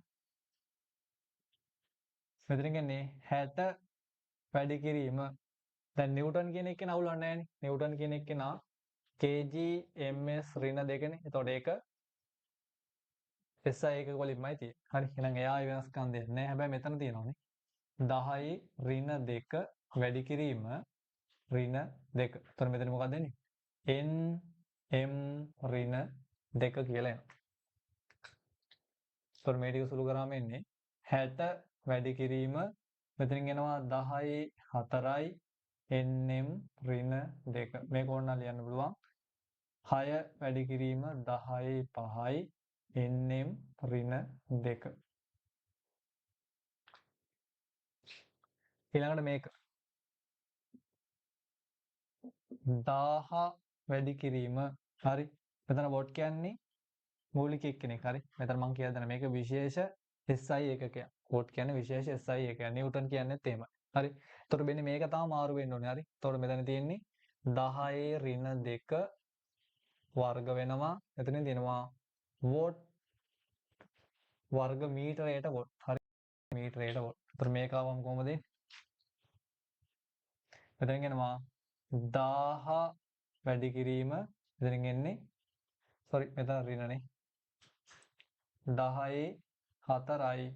මෙතනින් එන්නේ 60 වැඩි කිරීම දැන් නිව්ටන් කියන එකේ නවුලක් නැහැ නේ. නිව්ටන් කියන එකේ නා kg ms ඍණ 2නේ. එතකොට ඒක SI එකක වලින්මයි තියෙන්නේ. හරි. එහෙනම් එයා වෙනස්කම් දෙන්නේ නැහැ. හැබැයි මෙතන තියෙනවානේ 10 ඍණ 2 වැඩි කිරීම ඍණ 2. එතකොට මෙතන මොකක්ද දෙන්නේ? n m ඍණ 2 කියලා එනවා. එතකොට මේ ටික සුළු කරාම එන්නේ 60 වැඩි කිරීම මෙතනින් එනවා 10 4යි nm ඍණ 2. මේක ඕනනම් ලියන්න පුළුවන් 6 වැඩි කිරීම 10 5යි nm ඍණ 2. ඊළඟට මේක 1000 වැඩි කිරීම හරි මෙතන වොට් කියන්නේ මූලික එක්කෙනෙක් හරි මෙතන මම කියලා දෙන මේක විශේෂ SI ඒකකයක් වොට් කියන්නේ විශේෂ SI ඒකකයක් නිව්ටන් කියන්නේත් එහෙමයි හරි එතකොට මෙන්න මේක තමයි මාරු වෙන්න ඕනේ හරි එතකොට මෙතන තියෙන්නේ 10 ඍණ 2 වර්ග වෙනවා එතනින් තියෙනවා වොට් වර්ග මීටරයට වොට් හරි මීටරයට වොට් එතකොට මේක ආවම කොහමද මෙතනින් එනවා 1000 වැඩි කිරීම එතනින් එන්නේ සෝරි මෙතන ඍණනේ 10 4යි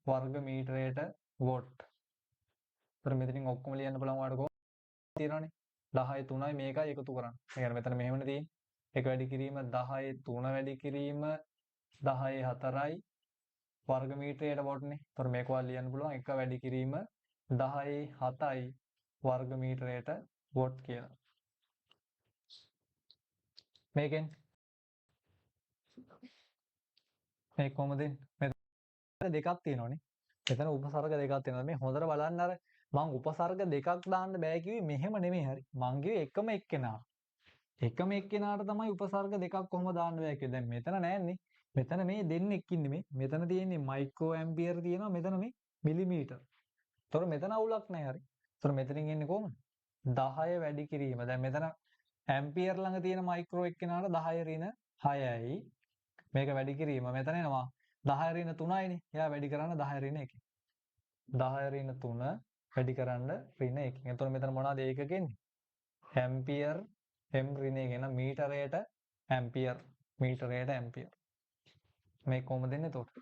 වර්ග මීටරයට වොට්. එතකොට මෙතනින් ඔක්කොම ලියන්න බලමු ඔයාලට කොහොමද තියෙනවනේ 10 3යි මේකයි එකතු කරන්න. ඒ කියන්නේ මෙතන මෙහෙමනේ තියෙන්නේ. එක වැඩි කිරීම 10 3 වැඩි කිරීම 10 4යි වර්ග මීටරයට වොට්නේ. එතකොට මේක ඔයාලා ලියන්න පුළුවන් එක වැඩි කිරීම 10 7යි වර්ග මීටරයට වොට් කියලා. මේකෙන් මේ කොහොමද මෙතන දෙකක් තියෙනවනේ. මෙතන උපසර්ග දෙකක් තියෙනවා. මේ හොඳට බලන්න අර මම උපසර්ග දෙකක් දාන්න බෑ කිව්වේ මෙහෙම නෙමෙයි හරි. මං කිව්වේ එකම එක්කෙනා. එකම එක්කෙනාට තමයි උපසර්ග දෙකක් කොහොම දාන්න බෑ කියලා. දැන් මෙතන නෑනේ. මෙතන මේ දෙන්නෙක් ඉන්නේ මේ. මෙතන තියෙන්නේ මයික්‍රෝ ඇම්පියර් තියෙනවා. මෙතන මේ මිලිමීටර්. ඒතකොට මෙතන අවුලක් නෑ හරි. ඒතකොට මෙතනින් එන්නේ කොහොමද? 10 වැඩි කිරීම. දැන් මෙතන ඇම්පියර් ළඟ තියෙන මයික්‍රෝ එක්කෙනාට 10 ඍණ 6යි. මේක වැඩි කිරීම. මෙතන එනවා 10 ඍණ 3යිනේ. එයා වැඩි කරන්න 10 ඍණ 1. 10 ඍණ 3 වැඩි කරන්න ඍණ 1. එතකොට මෙතන මොනවද ඒකක එන්නේ? ඇම්පියර් m ඍණ 1 එන මීටරයට ඇම්පියර් මීටරයට ඇම්පියර්. මේ කොහොමද දෙන්නේ එතකොට?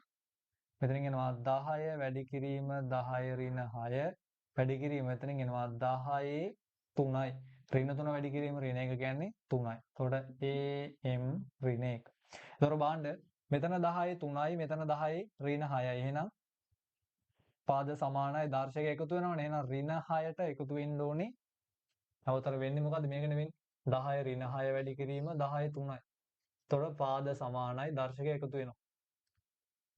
මෙතනින් එනවා 10 වැඩි කිරීම 10 ඍණ 6 වැඩි කිරීම මෙතනින් එනවා 10 3යි. ඍණ 3 වැඩි කිරීම ඍණ 1 කියන්නේ 3යි. එතකොට am ඍණ 1. එතකොට බලන්න මෙතන 10 3යි මෙතන 10 ඍණ 6යි. එහෙනම් පාද සමානයි දර්ශක එකතු වෙනවනේ. එහෙනම් ඍණ 6ට එකතු වෙන්න ඕනේ. අවතර වෙන්නේ මොකද්ද? මේක නෙවෙයි 10 ඍණ 6 වැඩි කිරීම 10 3යි. එතකොට පාද සමානයි දර්ශක එකතු වෙනවා.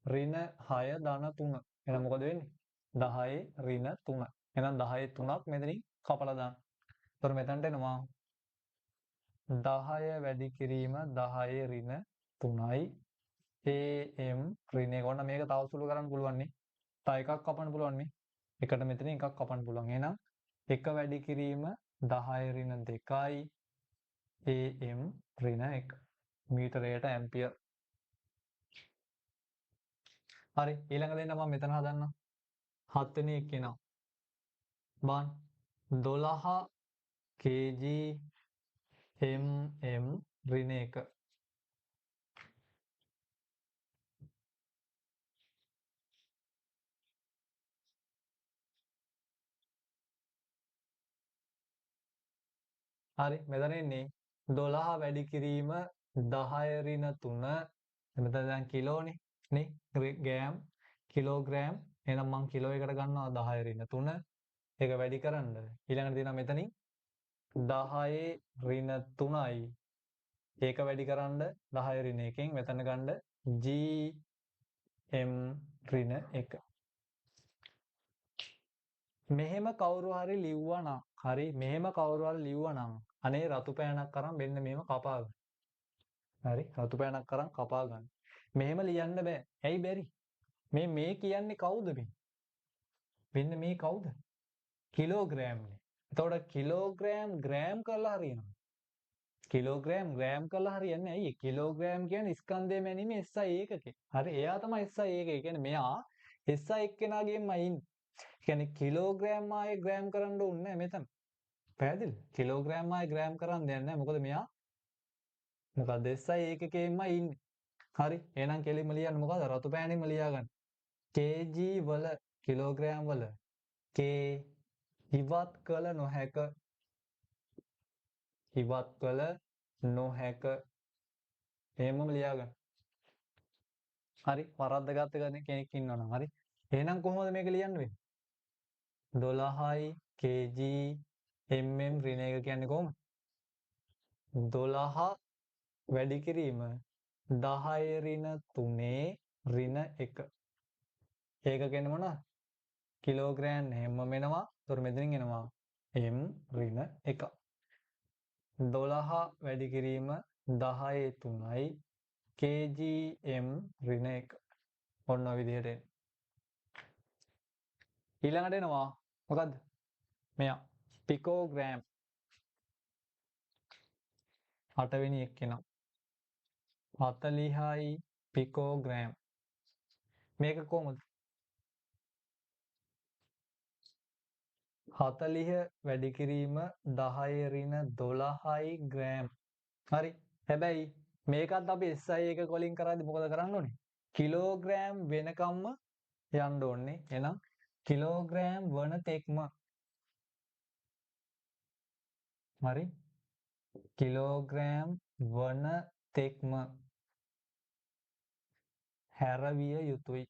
ඍණ 6 ධන 3. එහෙනම් මොකද වෙන්නේ? 10 ඍණ 3. එහෙනම් 10 3ක් මෙතනින් කපලා දාන්න. එතකොට මෙතනට එනවා 10 වැඩි කිරීම 10 ඍණ 3යි am ඍණ 1. ඔන්න මේක තව සුළු කරන්න පුළුවන් නේ. තව එකක් කපන්න පුළුවන් මේ. එකට මෙතන එකක් කපන්න පුළුවන්. එහෙනම් 1 වැඩි කිරීම 10 ඍණ 2යි am ඍණ 1 මීටරයට ඇම්පියර්. හරි ඊළඟ දෙන්න මම මෙතන හදන්නම්. 7 වෙනි එක එනවා. බලන්න 12 kg mm ඍණ 1. හරි මෙතන එන්නේ 12 වැඩි කිරීම 10 ඍණ 3 මෙතන දැන් කිලෝනේ නේ ග්‍රෑම් කිලෝග්‍රෑම් එහෙනම් මම කිලෝ එකට ගන්නවා 10 ඍණ 3 ඒක වැඩි කරන්න ඊළඟට තියෙනවා මෙතනින් 10 ඍණ 3යි ඒක වැඩි කරන්න 10 ඍණ 1කින් මෙතන ගන්න gm ඍණ 1 මෙහෙම කවුරු හරි ලිව්වනම් හරි මෙහෙම කවුරු හරි ලිව්වනම් අනේ රතු පෑනක් අරන් මෙන්න මෙහෙම කපා ගන්න. හරි රතු පෑනක් අරන් කපා ගන්න. මෙහෙම ලියන්න බෑ. ඇයි බැරි? මේ කියන්නේ කවුද මේ? මෙන්න මේ කවුද? කිලෝග්‍රෑම්නේ. එතකොට කිලෝග්‍රෑම් ග්‍රෑම් කරලා හරියනවා. කිලෝග්‍රෑම් ග්‍රෑම් කරලා හරියන්නේ ඇයි? කිලෝග්‍රෑම් කියන්නේ ස්කන්ධය මැනීමේ SI ඒකකේ. හරි එයා තමයි SI ඒකකේ. කියන්නේ මෙයා SI එක්කෙනාගෙන්මයි ඉන්නේ. කියන්නේ කිලෝග්‍රෑම් ආයේ ග්‍රෑම් කරන්න ඕනේ නැහැ මෙතන. පැහැදිලි? කිලෝග්‍රෑම් ආයි ග්‍රෑම් කරන්න දෙයක් නැහැ. මොකද මෙයා මොකද SI ඒකකයෙන්මයි ඉන්නේ. හරි. එහෙනම් කෙලින්ම ලියන්න මොකද? රතු පෑනෙන්ම ලියා ගන්න. kg වල කිලෝග්‍රෑම් වල k ඉවත් කළ නොහැක ඉවත් කළ නොහැක එහෙමම ලියා ගන්න. හරි. වරද්දගත්ත කෙනෙක් ඉන්නවනම් හරි. එහෙනම් කොහොමද මේක ලියන්න වෙන්නේ? 12යි kg mm ඍණ එක කියන්නේ කොහොමද? 12 වැඩි කිරීම 10 ඍණ 3 ඍණ 1. ඒක කියන්නේ මොනවද? කිලෝග්‍රෑම් හැම වෙනවා. ඒතර මෙතනින් එනවා m ඍණ 1. 12 වැඩි කිරීම 10 3යි kg m ඍණ 1. ඔන්න ඔය විදිහට එන්නේ. ඊළඟට එනවා මොකද්ද? මෙයා පිකෝග්‍රෑම් 8 වෙනි එක්කෙනා 40යි පිකෝග්‍රෑම්. මේක කොහොමද? 40 වැඩි කිරීම 10 ඍණ 12යි ග්‍රෑම්. හරි. හැබැයි මේකත් අපි SI එකක වලින් කරද්දි මොකද කරන්න ඕනේ? කිලෝග්‍රෑම් වෙනකම්ම යන්න ඕනේ. එහෙනම් කිලෝග්‍රෑම් වන තෙක්ම හරි. කිලෝග්‍රෑම් වන තෙක්ම හැරවිය යුතුයි.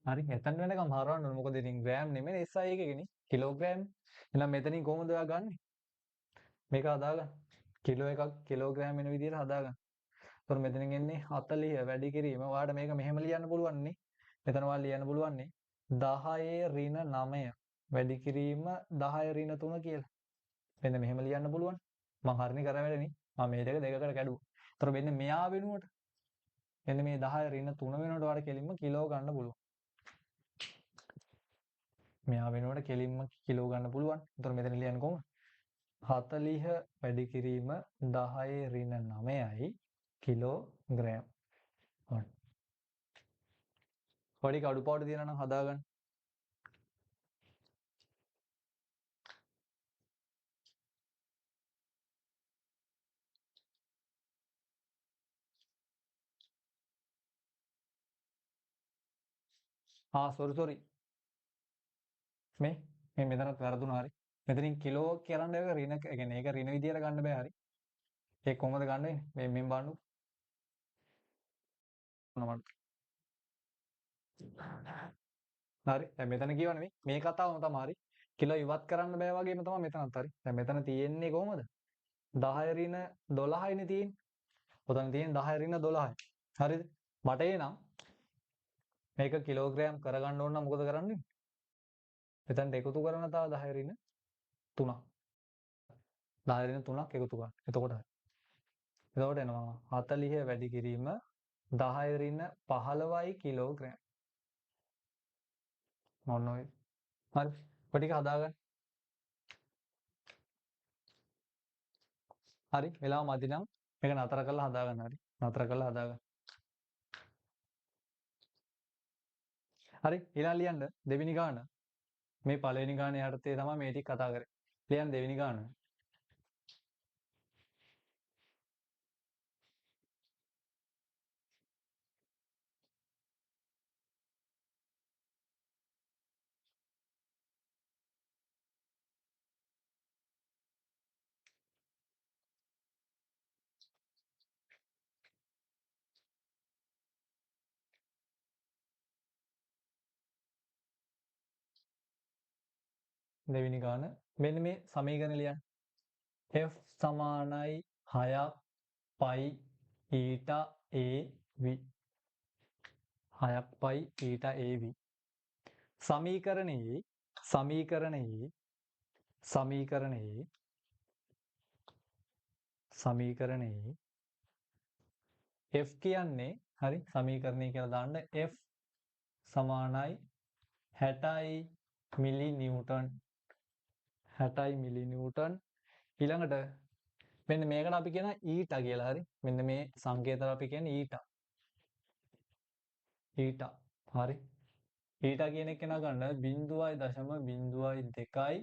හරි. එතන වෙනකම් හරවන්න ඕනේ. මොකද ඉතින් ග්‍රෑම් නෙමෙයි SI එකකනේ. කිලෝග්‍රෑම්. එහෙනම් මෙතනින් කොහොමද ඔයා ගන්නෙ? මේක හදාගන්න. කිලෝ එකක් කිලෝග්‍රෑම් වෙන විදිහට හදාගන්න. එතකොට මෙතනින් එන්නේ 40 වැඩි කිරීම. ඔයාලට මේක මෙහෙම ලියන්න පුළුවන් නේ. මෙතන ඔයාලා ලියන්න පුළුවන් නේ 10 ඍණ 9 වැඩි කිරීම 10 ඍණ 3 කියලා. මෙන්න මෙහෙම ලියන්න පුළුවන්. මං හරිනේ කර වැඩනේ. මම මේ දෙක දෙකකට කැඩුවා. එතකොට මෙන්න මෙයා වෙනුවට මෙන්න මේ 10 ඍණ 3 වෙනුවට ඔයාලට කෙලින්ම කිලෝ ගන්න පුළුවන්. මෙයා වෙනුවට කෙලින්ම කිලෝ ගන්න පුළුවන්. එතකොට මෙතන ලියන්නේ කොහොමද? 40 වැඩි කිරීම 10 ඍණ 9යි කිලෝග්‍රෑම්. ඔන්න. පොඩි අඩුපාඩු තියෙනවා නම් හදාගන්න. සෝරි. මේ මෙතනත් වැරදුනා හරි. මෙතනින් කිලෝ කරන්න එක ඍණ ඒ කියන්නේ ඒක ඍණ විදියට ගන්න බෑ හරි. ඒක කොහොමද ගන්න වෙන්නේ? මෙන් බලන්නකො. මොනවද? හරි. දැන් මෙතන කියවනේ මේ කතාවම තමයි හරි. කිලෝ ඉවත් කරන්න බෑ වගේම තමයි මෙතනත් හරි. දැන් මෙතන තියෙන්නේ කොහොමද? 10 ඍණ 12යිනේ තියෙන්නේ. ඔතන තියෙන්නේ 10 ඍණ 12යි. හරිද? මට එනම් මේක කිලෝග්‍රෑම් කරගන්න ඕන නම් මොකද කරන්නේ? මෙතනට එකතු කරන තව 10 ඍණ 3ක්. 10 ඍණ 3ක් එකතු කරන්න. එතකොට හරි. එතකොට එනවා 40 වැඩි කිරීම 10 ඍණ 15යි කිලෝග්‍රෑම්. මොන ඔය. හරි. ඔය ටික හදාගන්න. හරි. වෙලාව මදි නම් මේක නතර කරලා හදාගන්න හරි. නතර කරලා හදාගන්න. හරි. ඊළඟ ලියන්න දෙවෙනි ගාන. මේ පළවෙනි ගානේ යටතේ තමයි මේ ටික කතා කරේ. ලියන්න දෙවෙනි ගාන. දෙවෙනි ගාන. මෙන්න මේ සමීකරණ ලියන්න. F සමානයි 6ක් පයි ඊට AV 6ක් පයි ඊට AV සමීකරණයේ සමීකරණයේ සමීකරණයේ සමීකරණයේ F කියන්නේ හරි සමීකරණය කියලා දාන්න F සමානයි 60යි මිලි නිව්ටන් 60යි මිලි නිව්ටන් ඊළඟට මෙන්න මේකට අපි කියන ඊටා කියලා හරි මෙන්න මේ සංකේතය අපි කියන්නේ ඊටා හරි ඊටා කියන එක කෙනා ගන්න 0.02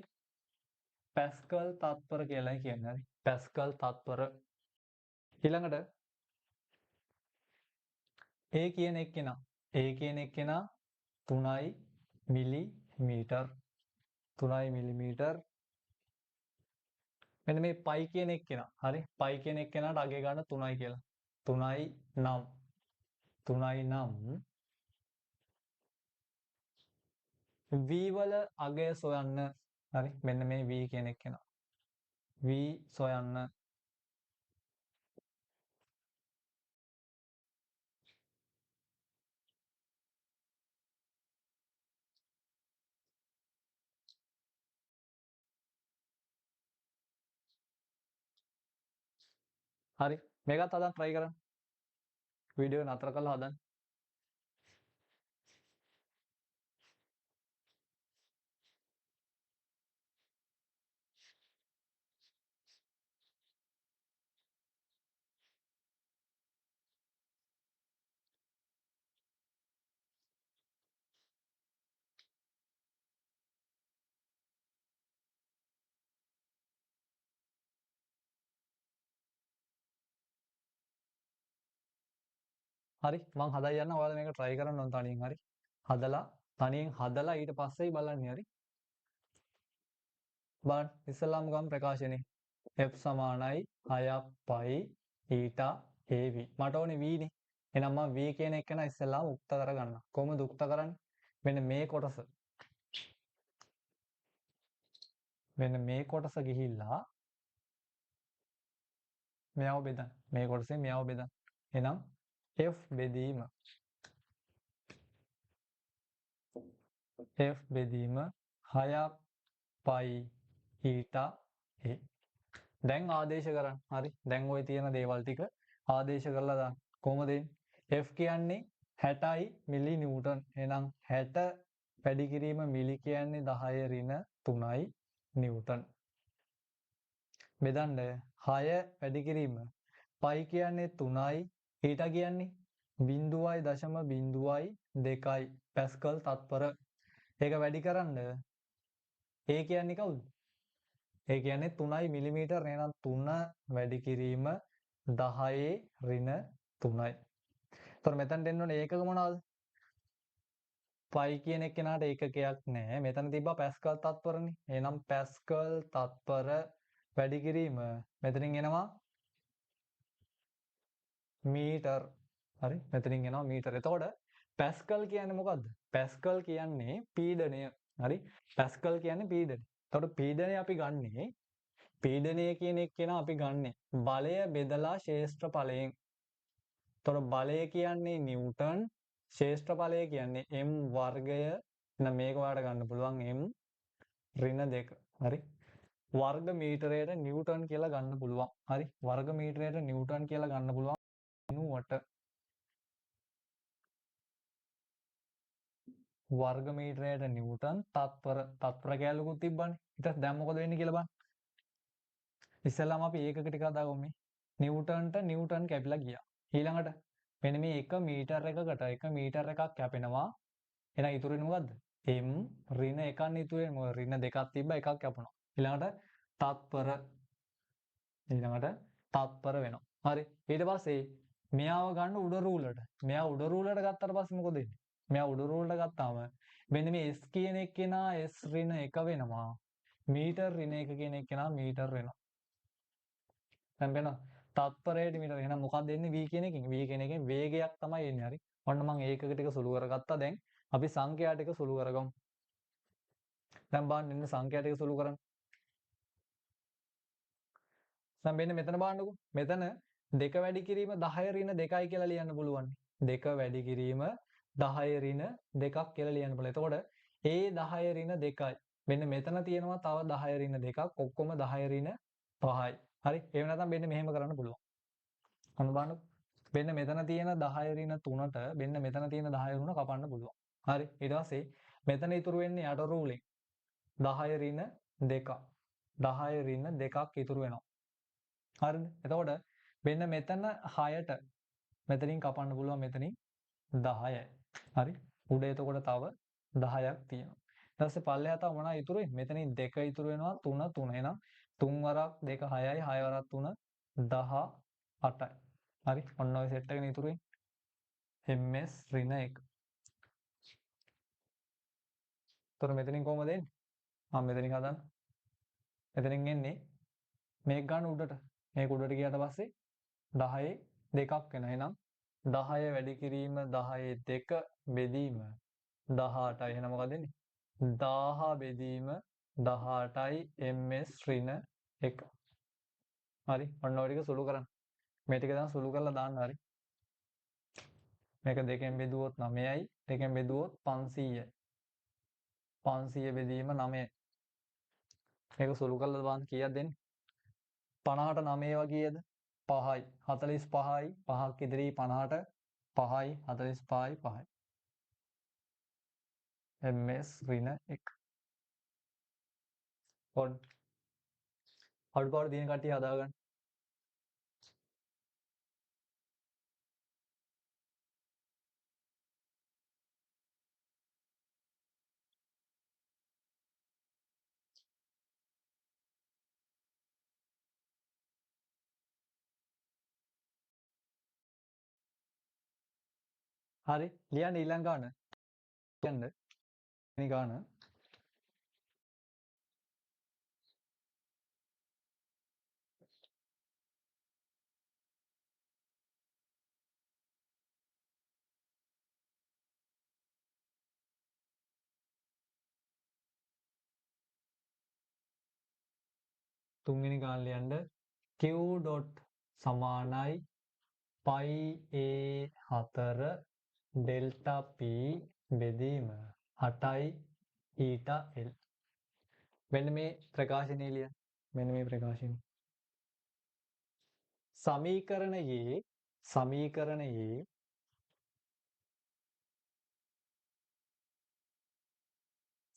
පැස්කල් තත්පර කියලා කියන්නේ. හරි. පැස්කල් තත්පර. ඊළඟට A කියන එක කෙනා 3 මිලිමීටර්. 3 මිලිමීටර්. මෙන්න මේ පයි කියන එක කෙනා. හරි. පයි කියන එක කෙනාට අගය ගන්න 3යි කියලා. 3යි 9 V වල අගය සොයන්න. හරි. මෙන්න මේ V කියන එක කෙනා. V සොයන්න. හරි. මේකත් හදන්න try කරන්න. වීඩියෝ නතර කරලා හදන්න. හරි. මං හදා යන්න. ඔයාලා මේක try කරන්න ඕන තනියෙන්. හරි. තනියෙන් හදලා ඊට පස්සේ බලන්නේ. හරි. බලන්න. ඉස්සෙල්ලාම ගමු ප්‍රකාශනේ. F සමානයි 6ක් පයි ඊටා AV. මට ඕනේ V නේ. එහෙනම් මම V කියන එක න ඉස්සෙල්ලාම උක්ත කරගන්න. කොහොමද උක්ත කරන්නේ? මෙන්න මේ කොටස. මෙන්න මේ කොටස ගිහිල්ලා මෙයාව බෙදන්න. මේ කොටසෙන් මෙයාව බෙදන්න. එහෙනම් F බෙදීම 6ක් පයි ඊටා A. දැන් ආදේශ කරන්න. හරි. දැන් ওই තියෙන දේවල් ටික ආදේශ කරලා දාන්න. කොහොමද F කියන්නේ 60යි මිලි නිව්ටන්. එහෙනම් 60 වැඩි කිරීම මිලි කියන්නේ 10 ඍණ 3යි නිව්ටන්. බෙදන්න 6 වැඩි කිරීම පයි කියන්නේ 3යි ඊටා කියන්නේ 0.02 පැස්කල් තත්පර. ඒක වැඩි කරන්න A කියන්නේ කවුද? ඒ කියන්නේ 3යි මිලිමීටර්. එහෙනම් 3 වැඩි කිරීම 10 ඍණ 3යි. එතකොට මෙතනට එන්න ඕනේ ඒකක මොනවාද? පයි කියන එක්කෙනාට ඒකකයක් නැහැ. මෙතන තිබ්බා පැස්කල් තත්පරනේ. එහෙනම් පැස්කල් තත්පර වැඩි කිරීම මෙතනින් එනවා මීටර්. හරි. මෙතනින් එනවා මීටර්. එතකොට පැස්කල් කියන්නේ මොකද්ද? පැස්කල් කියන්නේ පීඩනය. හරි. පැස්කල් කියන්නේ පීඩනය. එතකොට පීඩනය අපි ගන්නේ පීඩනය කියන එක්කෙනා අපි ගන්නෙ බලය බෙදලා ශේෂ්ඨඵලයෙන්. එතකොට බලය කියන්නේ නිව්ටන්, ශේෂ්ඨඵලය කියන්නේ m වර්ගය. එහෙනම් මේක ඔයාලට ගන්න පුළුවන් m ඍණ 2. හරි. වර්ග මීටරයට නිව්ටන් කියලා ගන්න පුළුවන්. හරි. වර්ග මීටරයට නිව්ටන් කියලා ගන්න පුළුවන් 90ට. වර්ග මීටරයට නිව්ටන් තත්පර කැලකුත් තිබ්බනේ. ඊට දැන් මොකද වෙන්නේ කියලා බලන්න. ඉස්සෙල්ලාම අපි ඒකක ටික හදාගමු මේ. නිව්ටන්ට නිව්ටන් කැපිලා ගියා. ඊළඟට මෙන්න මේ 1 මීටර එකකට 1 මීටර එකක් කැපෙනවා. එහෙනම් ඉතුරු වෙන්නේ මොකද්ද? m ඍණ 1ක් ඉතුරු වෙන්නේ. මොකද ඍණ 2ක් තිබ්බා එකක් කැපුණා. ඊළඟට තත්පර වෙනවා. හරි. ඊට පස්සේ මෙයාව ගන්න උඩ රූලට. මෙයා උඩ රූලට ගත්තාට පස්සේ මොකද වෙන්නේ? මෙයා උඩ රූලට ගත්තාම මෙන්න මේ s කියන එක්කෙනා s ඍණ 1 වෙනවා. මීටර ඍණ 1 කියන එක්කෙනා මීටර වෙනවා. දැන් වෙනවා. තත්පරයට මීටර. එහෙනම් මොකක්ද එන්නේ v කියන එකෙන්? v කියන එකෙන් වේගයක් තමයි එන්නේ. හරි. ඔන්න මම ඒකක ටික සුළු කරගත්තා. දැන් අපි සංඛ්‍යා ටික සුළු කරගමු. දැන් බලන්න ඉන්න සංඛ්‍යා ටික සුළු කරන්න. දැන් මෙන්න මෙතන බලන්නකෝ. මෙතන 2 වැඩි කිරීම 10 ඍණ 2යි කියලා ලියන්න පුළුවන්. 2 වැඩි කිරීම 10 ඍණ 2ක් කියලා ලියන්න පුළුවන්. එතකොට ඒ 10 ඍණ 2යි. මෙන්න මෙතන තියෙනවා තව 10 ඍණ 2ක්. ඔක්කොම 10 ඍණ 5යි. හරි. එහෙම නැත්නම් මෙන්න මෙහෙම කරන්න පුළුවන්. අන්න බලන්නකෝ. මෙන්න මෙතන තියෙන 10 ඍණ 3ට මෙන්න මෙතන තියෙන 10 ඍණ කපන්න පුළුවන්. හරි. ඊට පස්සේ මෙතන ඉතුරු වෙන්නේ යට රූලෙන් 10 ඍණ 2ක්. 10 ඍණ 2ක් ඉතුරු වෙනවා. හරිද? එතකොට මෙන්න මෙතන 6ට මෙතනින් කපන්න පුළුවන් මෙතනින් 10යි. හරි. උඩ එතකොට තව 10ක් තියෙනවා. ඊට පස්සේ පල්ලෙහා තව මොනවද ඉතුරු වෙන්නේ? මෙතනින් 2 ඉතුරු වෙනවා 3 3 එහෙනම් 3 වරක් 2 6යි 6 වරක් 3 18යි. හරි. ඔන්න ඔය සෙට් එකනේ ඉතුරු වෙන්නේ. ms ඍණ 1. එතකොට මෙතනින් කොහමද එන්නේ? මෙතනින් හදන්න. මෙතනින් එන්නේ මේක ගන්න උඩට. මේක උඩට ගියාට පස්සේ 10 2ක් වෙනවා. එහෙනම් 10 වැඩි කිරීම 10 2 බෙදීම 18යි. එහෙනම් මොකද එන්නේ? 1000 බෙදීම 18යි ms ඍණ 1. හරි. ඔන්න ඔය ටික සුළු කරන්න. මේ ටික දැන් සුළු කරලා දාන්න. හරි. මේක 2කින් බෙදුවොත් 9යි. 2කින් බෙදුවොත් 500යි. 500 බෙදීම 9යි. මේක සුළු කරලා බලන්න කීයක් දෙන්නේ? 50ට 9 වගේද? 5යි. 45යි. 5ක් ඉදිරි 50ට 5යි 45යි 5යි. ms ඍණ 1. අඩුපාඩු තියෙන කට්ටිය හදාගන්න. හරි. ලියන්න ඊළඟ ගාන. ලියන්න. මේ ගාන. තුන්වෙනි ගාන ලියන්න. q dot සමානයි pi a4 delta p බෙදීම 8යි eta l. මෙන්න මේ ප්‍රකාශනය ලියන්න. මෙන්න මේ ප්‍රකාශනය.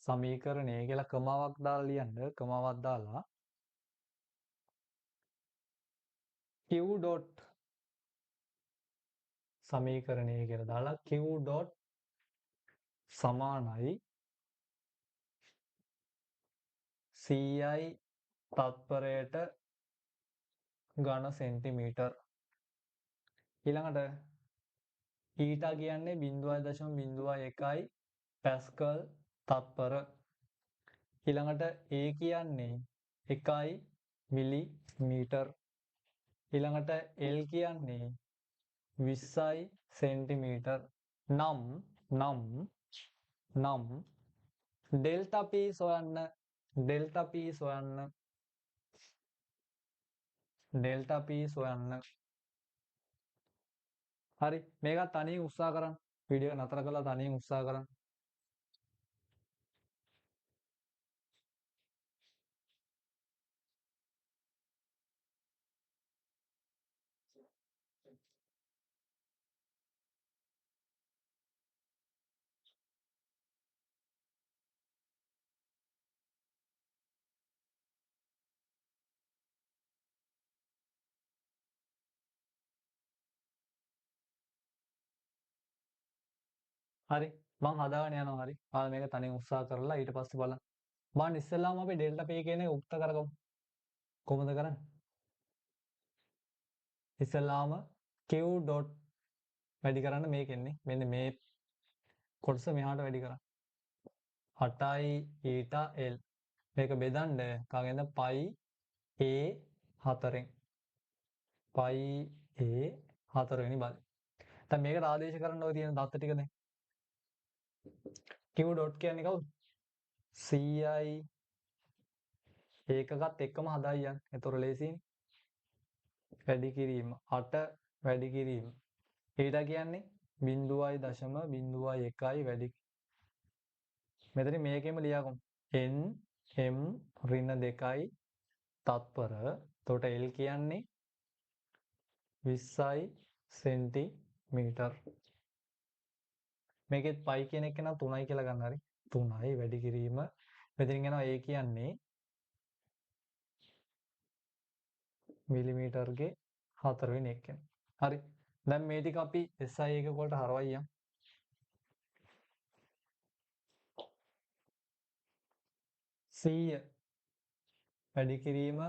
සමීකරණයේ කියලා කමාවක් දාලා ලියන්න. කමාවක් දාලා q dot සමීකරණය කියලා දාලා q dot සමානයි CI තත්පරයට ඝන සෙන්ටිමීටර්. ඊළඟට ඊටා කියන්නේ 0.01යි පැස්කල් තත්පර. ඊළඟට A කියන්නේ 1යි මිලිමීටර්. ඊළඟට L කියන්නේ 20යි සෙන්ටිමීටර්. නම් ඩෙල්ටා P සොයන්න. හරි. මේකත් තනියෙන් උත්සාහ කරන්න. වීඩියෝ එක නතර කරලා තනියෙන් උත්සාහ කරන්න. හරි. මං හදාගෙන යනවා. හරි. ඔයාලා මේක තනියෙන් උත්සාහ කරලා ඊට පස්සේ බලන්න. බලන්න ඉස්සෙල්ලාම අපි ඩෙල්ටා P කියන එක උක්ත කරගමු. කොහොමද කරන්නේ? ඉස්සෙල්ලාම q dot වැඩි කරන්න මේකෙන්නේ. මෙන්න මේ කොටස මෙහාට වැඩි කරන්න. 8යි eta l. මේක බෙදන්න කාගෙන්ද pi a4ෙන්. pi a4 වෙනි බලය. දැන් මේකට ආදේශ කරන්න ඔය තියෙන දත්ත ටික දැන්. q dot කියන්නේ කවුද? ci ඒකකත් එක්කම හදායි යන්න. ඒතොර ලේසියිනේ. වැඩි කිරීම 8 වැඩි කිරීම. eta කියන්නේ 0.01යි වැඩි. මෙතන මේකෙම ලියාගමු. n m ඍණ 2යි තත්පර. එතකොට l කියන්නේ 20යි සෙන්ටිමීටර්. මේකෙත් pi කියන එක නම් 3යි කියලා ගන්න. හරි. 3යි වැඩි කිරීම. මෙතනින් යනවා a කියන්නේ මිලිමීටර්ගේ 4 වෙනි එක. හරි. දැන් මේ ටික අපි SI එකක වලට හරවයි යමු. 100 වැඩි කිරීම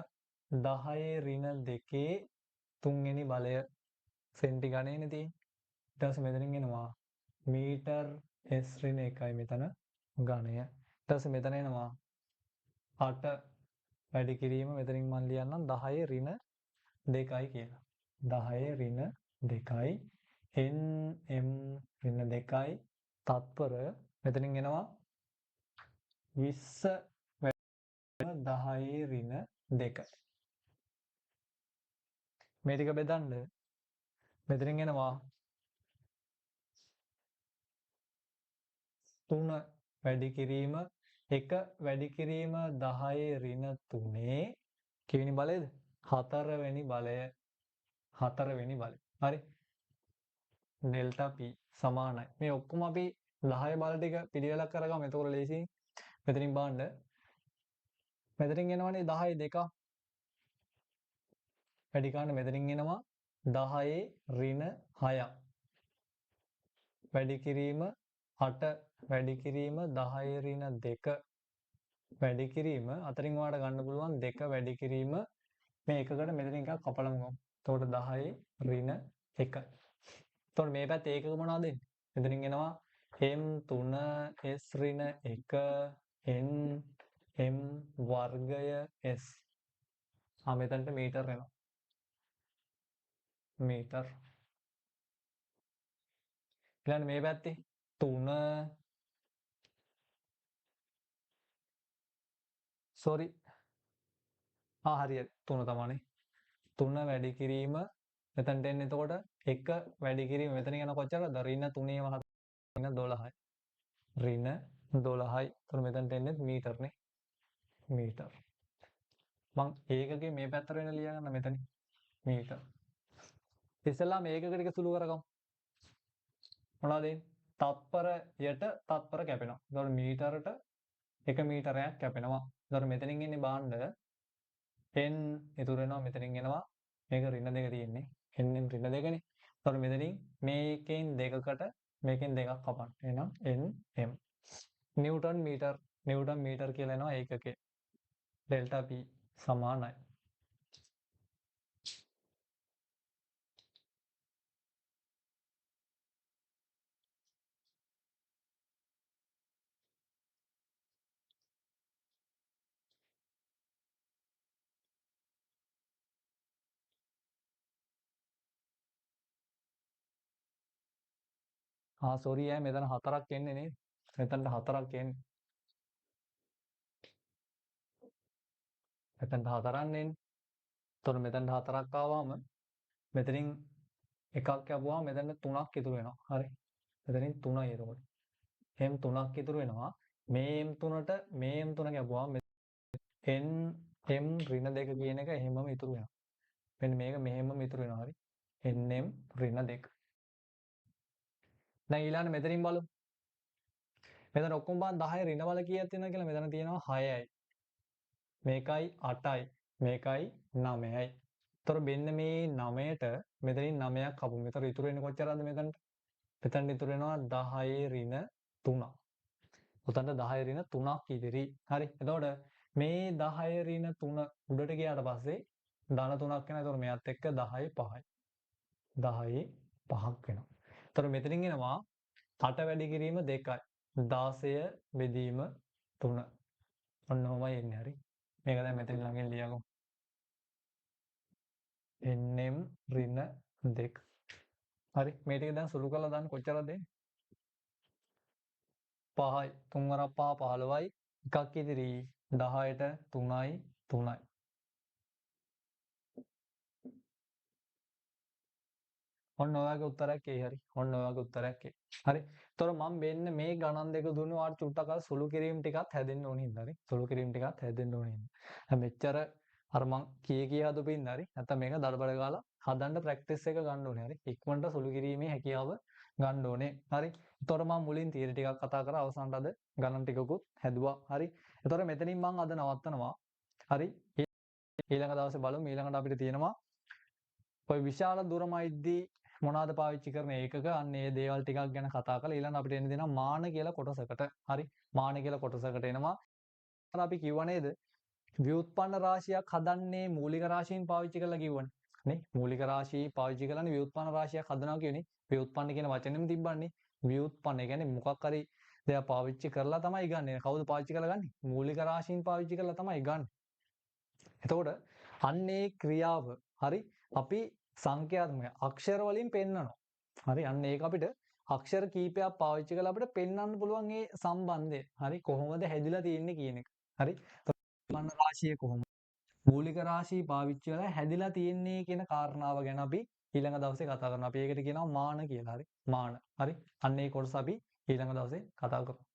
10 ඍණ 2 තුන්වෙනි බලය සෙන්ටි ගණනේ තියෙන්නේ. ඊට පස්සේ මෙතනින් එනවා මීටර් s ඍණ 1යි මෙතන ඝනය. ඊට පස්සේ මෙතන එනවා 8 වැඩි කිරීම මෙතනින් මම ලියන්නම් 10 ඍණ 2යි කියලා. 10 ඍණ 2යි nm ඍණ 2යි තත්පර මෙතනින් එනවා 20 10 ඍණ 2. මේ ටික බෙදන්න මෙතනින් එනවා 3 වැඩි කිරීම 1 වැඩි කිරීම 10 ඍණ 3 කිවෙනි බලයද? 4 වෙනි බලය. 4 වෙනි බලය. හරි. ඩෙල්ටා p සමානයි. මේ ඔක්කොම අපි 10 බල ටික පිළිවෙලක් කරගමු. එතකොට ලේසියි. මෙතනින් බලන්න. මෙතනින් එනවනේ 10 2ක්. වැඩි කරන්න මෙතනින් එනවා 10 ඍණ 6ක්. වැඩි කිරීම 8 වැඩි කිරීම 10 ඍණ 2 වැඩි කිරීම අතරින් ඔයාලට ගන්න පුළුවන් 2 වැඩි කිරීම මේ එකකට මෙතනින් එකක් කපලම ගමු. එතකොට 10 ඍණ 1. එතකොට මේ පැත්තේ ඒකක මොනවද එන්නේ? මෙතනින් එනවා m3 s ඍණ 1 n m වර්ගය s. මෙතනට මීටර එනවා. මීටර. ඊළඟ මේ පැත්තේ 3 sorry හරියට 3 තමයි. 3 වැඩි කිරීම මෙතනට එන්නේ එතකොට 1 වැඩි කිරීම මෙතන යන කොච්චරද? ඍණ 3 මහ ඍණ 12යි. ඍණ 12යි. එතකොට මෙතනට එන්නේ මීටරනේ. මීටර. මං ඒකකේ මේ පැත්තට වෙන ලියා ගන්න මෙතන. මීටර. ඉස්සෙල්ලා මේකක ටික සුළු කරගමු. මොනවද එන්නේ? තත්පරයට තත්පර කැපෙනවා. එතකොට මීටරට 1 මීටරයක් කැපෙනවා. එතකොට මෙතනින් එන්නේ බාණ්ඩ n ඉතුරු වෙනවා මෙතනින් එනවා මේක ඍණ 2 තියෙන්නේ n ඍණ 2නේ. එතකොට මෙතනින් මේකෙන් දෙකකට මේකෙන් දෙකක් කපන්න. එහෙනම් nm නිව්ටන් මීටර කියලා එනවා ඒකකේ. ඩෙල්ටා p සමානයි. සෝරි මෙතන 4ක් එන්නේ නේද? මෙතනට 4ක් එන්නේ. මෙතනට 4ක් එන්නේ. එතකොට මෙතනට 4ක් ආවම මෙතනින් එකක් කැපුවාම මෙතන 3ක් ඉතුරු වෙනවා. හරි. මෙතනින් 3යි එතකොට. m 3ක් ඉතුරු වෙනවා. මේ m3ට මේ m3 කැපුවාම n m ඍණ 2 කියන එක එහෙමම ඉතුරු වෙනවා. මෙන්න මේක මෙහෙමම ඉතුරු වෙනවා. හරි. nm ඍණ 2. දැන් ඊළඟ මෙතනින් බලමු. මෙතන ඔක්කොම බලන්න 10 ඍණ බල කීයක් තියෙනවද කියලා මෙතන තියෙනවා 6යි. මේකයි 8යි. මේකයි 9යි. ඒතර මෙන්න මේ 9ට මෙතනින් 9ක් කපමු. මෙතන ඉතුරු වෙන්නේ කොච්චරද මෙතනට? මෙතන ඉතුරු වෙනවා 10 ඍණ 3ක්. උතන්ට 10 ඍණ 3ක් ඉදිරි. හරි. එතකොට මේ 10 ඍණ 3 උඩට ගියාට පස්සේ ධන 3ක් වෙනවා. එතකොට මෙයත් එක්ක 10 5යි. 10 5ක් වෙනවා. එතකොට මෙතනින් එනවා 8 වැඩි කිරීම 2යි. 16 බෙදීම 3. ඔන්න ඔහමයි එන්නේ. හරි. මේක දැන් මෙතන ළඟින් ලියගමු. nm ඍණ 2. හරි. මේ ටික දැන් සුළු කරලා දාන්න කොච්චරද එන්නේ? 5යි. 3 වරක් 5 15යි. එකක් ඉදිරි 10ට 3යි 3යි. ඔන්න ඔයාගේ උත්තරයක් එයි. හරි. ඔන්න ඔයාගේ උත්තරයක් එයි. හරි. ඒතර මම මෙන්න මේ ගණන් දෙක දුන්නේ ඔයාලට චුට්ටක් අර සුළු කිරීම ටිකක් හැදෙන්න ඕනේ හින්දා. හරි. සුළු කිරීම ටිකක් හැදෙන්න ඕනේ හින්දා. මෙච්චර අර මං කී හදපු ඉන්න හරි. නැත්නම් මේක දඩබඩ ගාලා හදන්න ප්‍රැක්ටිස් එක ගන්න ඕනේ. හරි. ඉක්මනට සුළු කිරීමේ හැකියාව ගන්න ඕනේ. හරි. ඒතර මම මුලින් තියරි ටිකක් කතා කරා අවසානට අද ගණන් ටිකකුත් හැදුවා. හරි. ඒතර මෙතනින් මම අද නවත්තනවා. හරි. ඊළඟ දවසේ බලමු. ඊළඟට අපිට තියෙනවා ඔය විශාල දුරමයිද්දී මොනවාද පාවිච්චි කරන ඒකක අන්න ඒ දේවල් ටිකක් ගැන කතා කරලා ඊළඟ අපිට එන්න දෙනවා මාන කියලා කොටසකට. හරි. මාන කියලා කොටසකට එනවා. අර අපි කිව්ව නේද? ව්‍යුත්පන්න රාශියක් හදන්නේ මූලික රාශීන් පාවිච්චි කරලා කිව්වනේ. නේ? මූලික රාශී පාවිච්චි කරලානේ ව්‍යුත්පන්න රාශියක් හදනවා කියන්නේ. ව්‍යුත්පන්න කියන වචනේම තිබ්බන්නේ. ව්‍යුත්පන්න කියන්නේ මොකක් හරි දෙයක් පාවිච්චි කරලා තමයි ගන්නෙ. කවුද පාවිච්චි කරලා ගන්නෙ? මූලික රාශීන් පාවිච්චි කරලා තමයි ගන්නෙ. එතකොට අන්නේ ක්‍රියාව හරි අපි සංඛ්‍යාත්මක අක්ෂර වලින් පෙන්නනවා. හරි අන්න ඒක අපිට අක්ෂර කීපයක් පාවිච්චි කරලා අපිට පෙන්වන්න පුළුවන් මේ සම්බන්ධය. හරි කොහොමද හැදිලා තියෙන්නේ කියන එක. හරි ව්‍යුත්පන්න රාශිය කොහොමද මූලික රාශී පාවිච්චි කරලා හැදිලා තියෙන්නේ කියන කාරණාව ගැන අපි ඊළඟ දවසේ කතා කරනවා. අපි ඒකට කියනවා මාන කියලා. හරි මාන. හරි අන්න ඒ කොටස අපි ඊළඟ දවසේ කතා කරමු.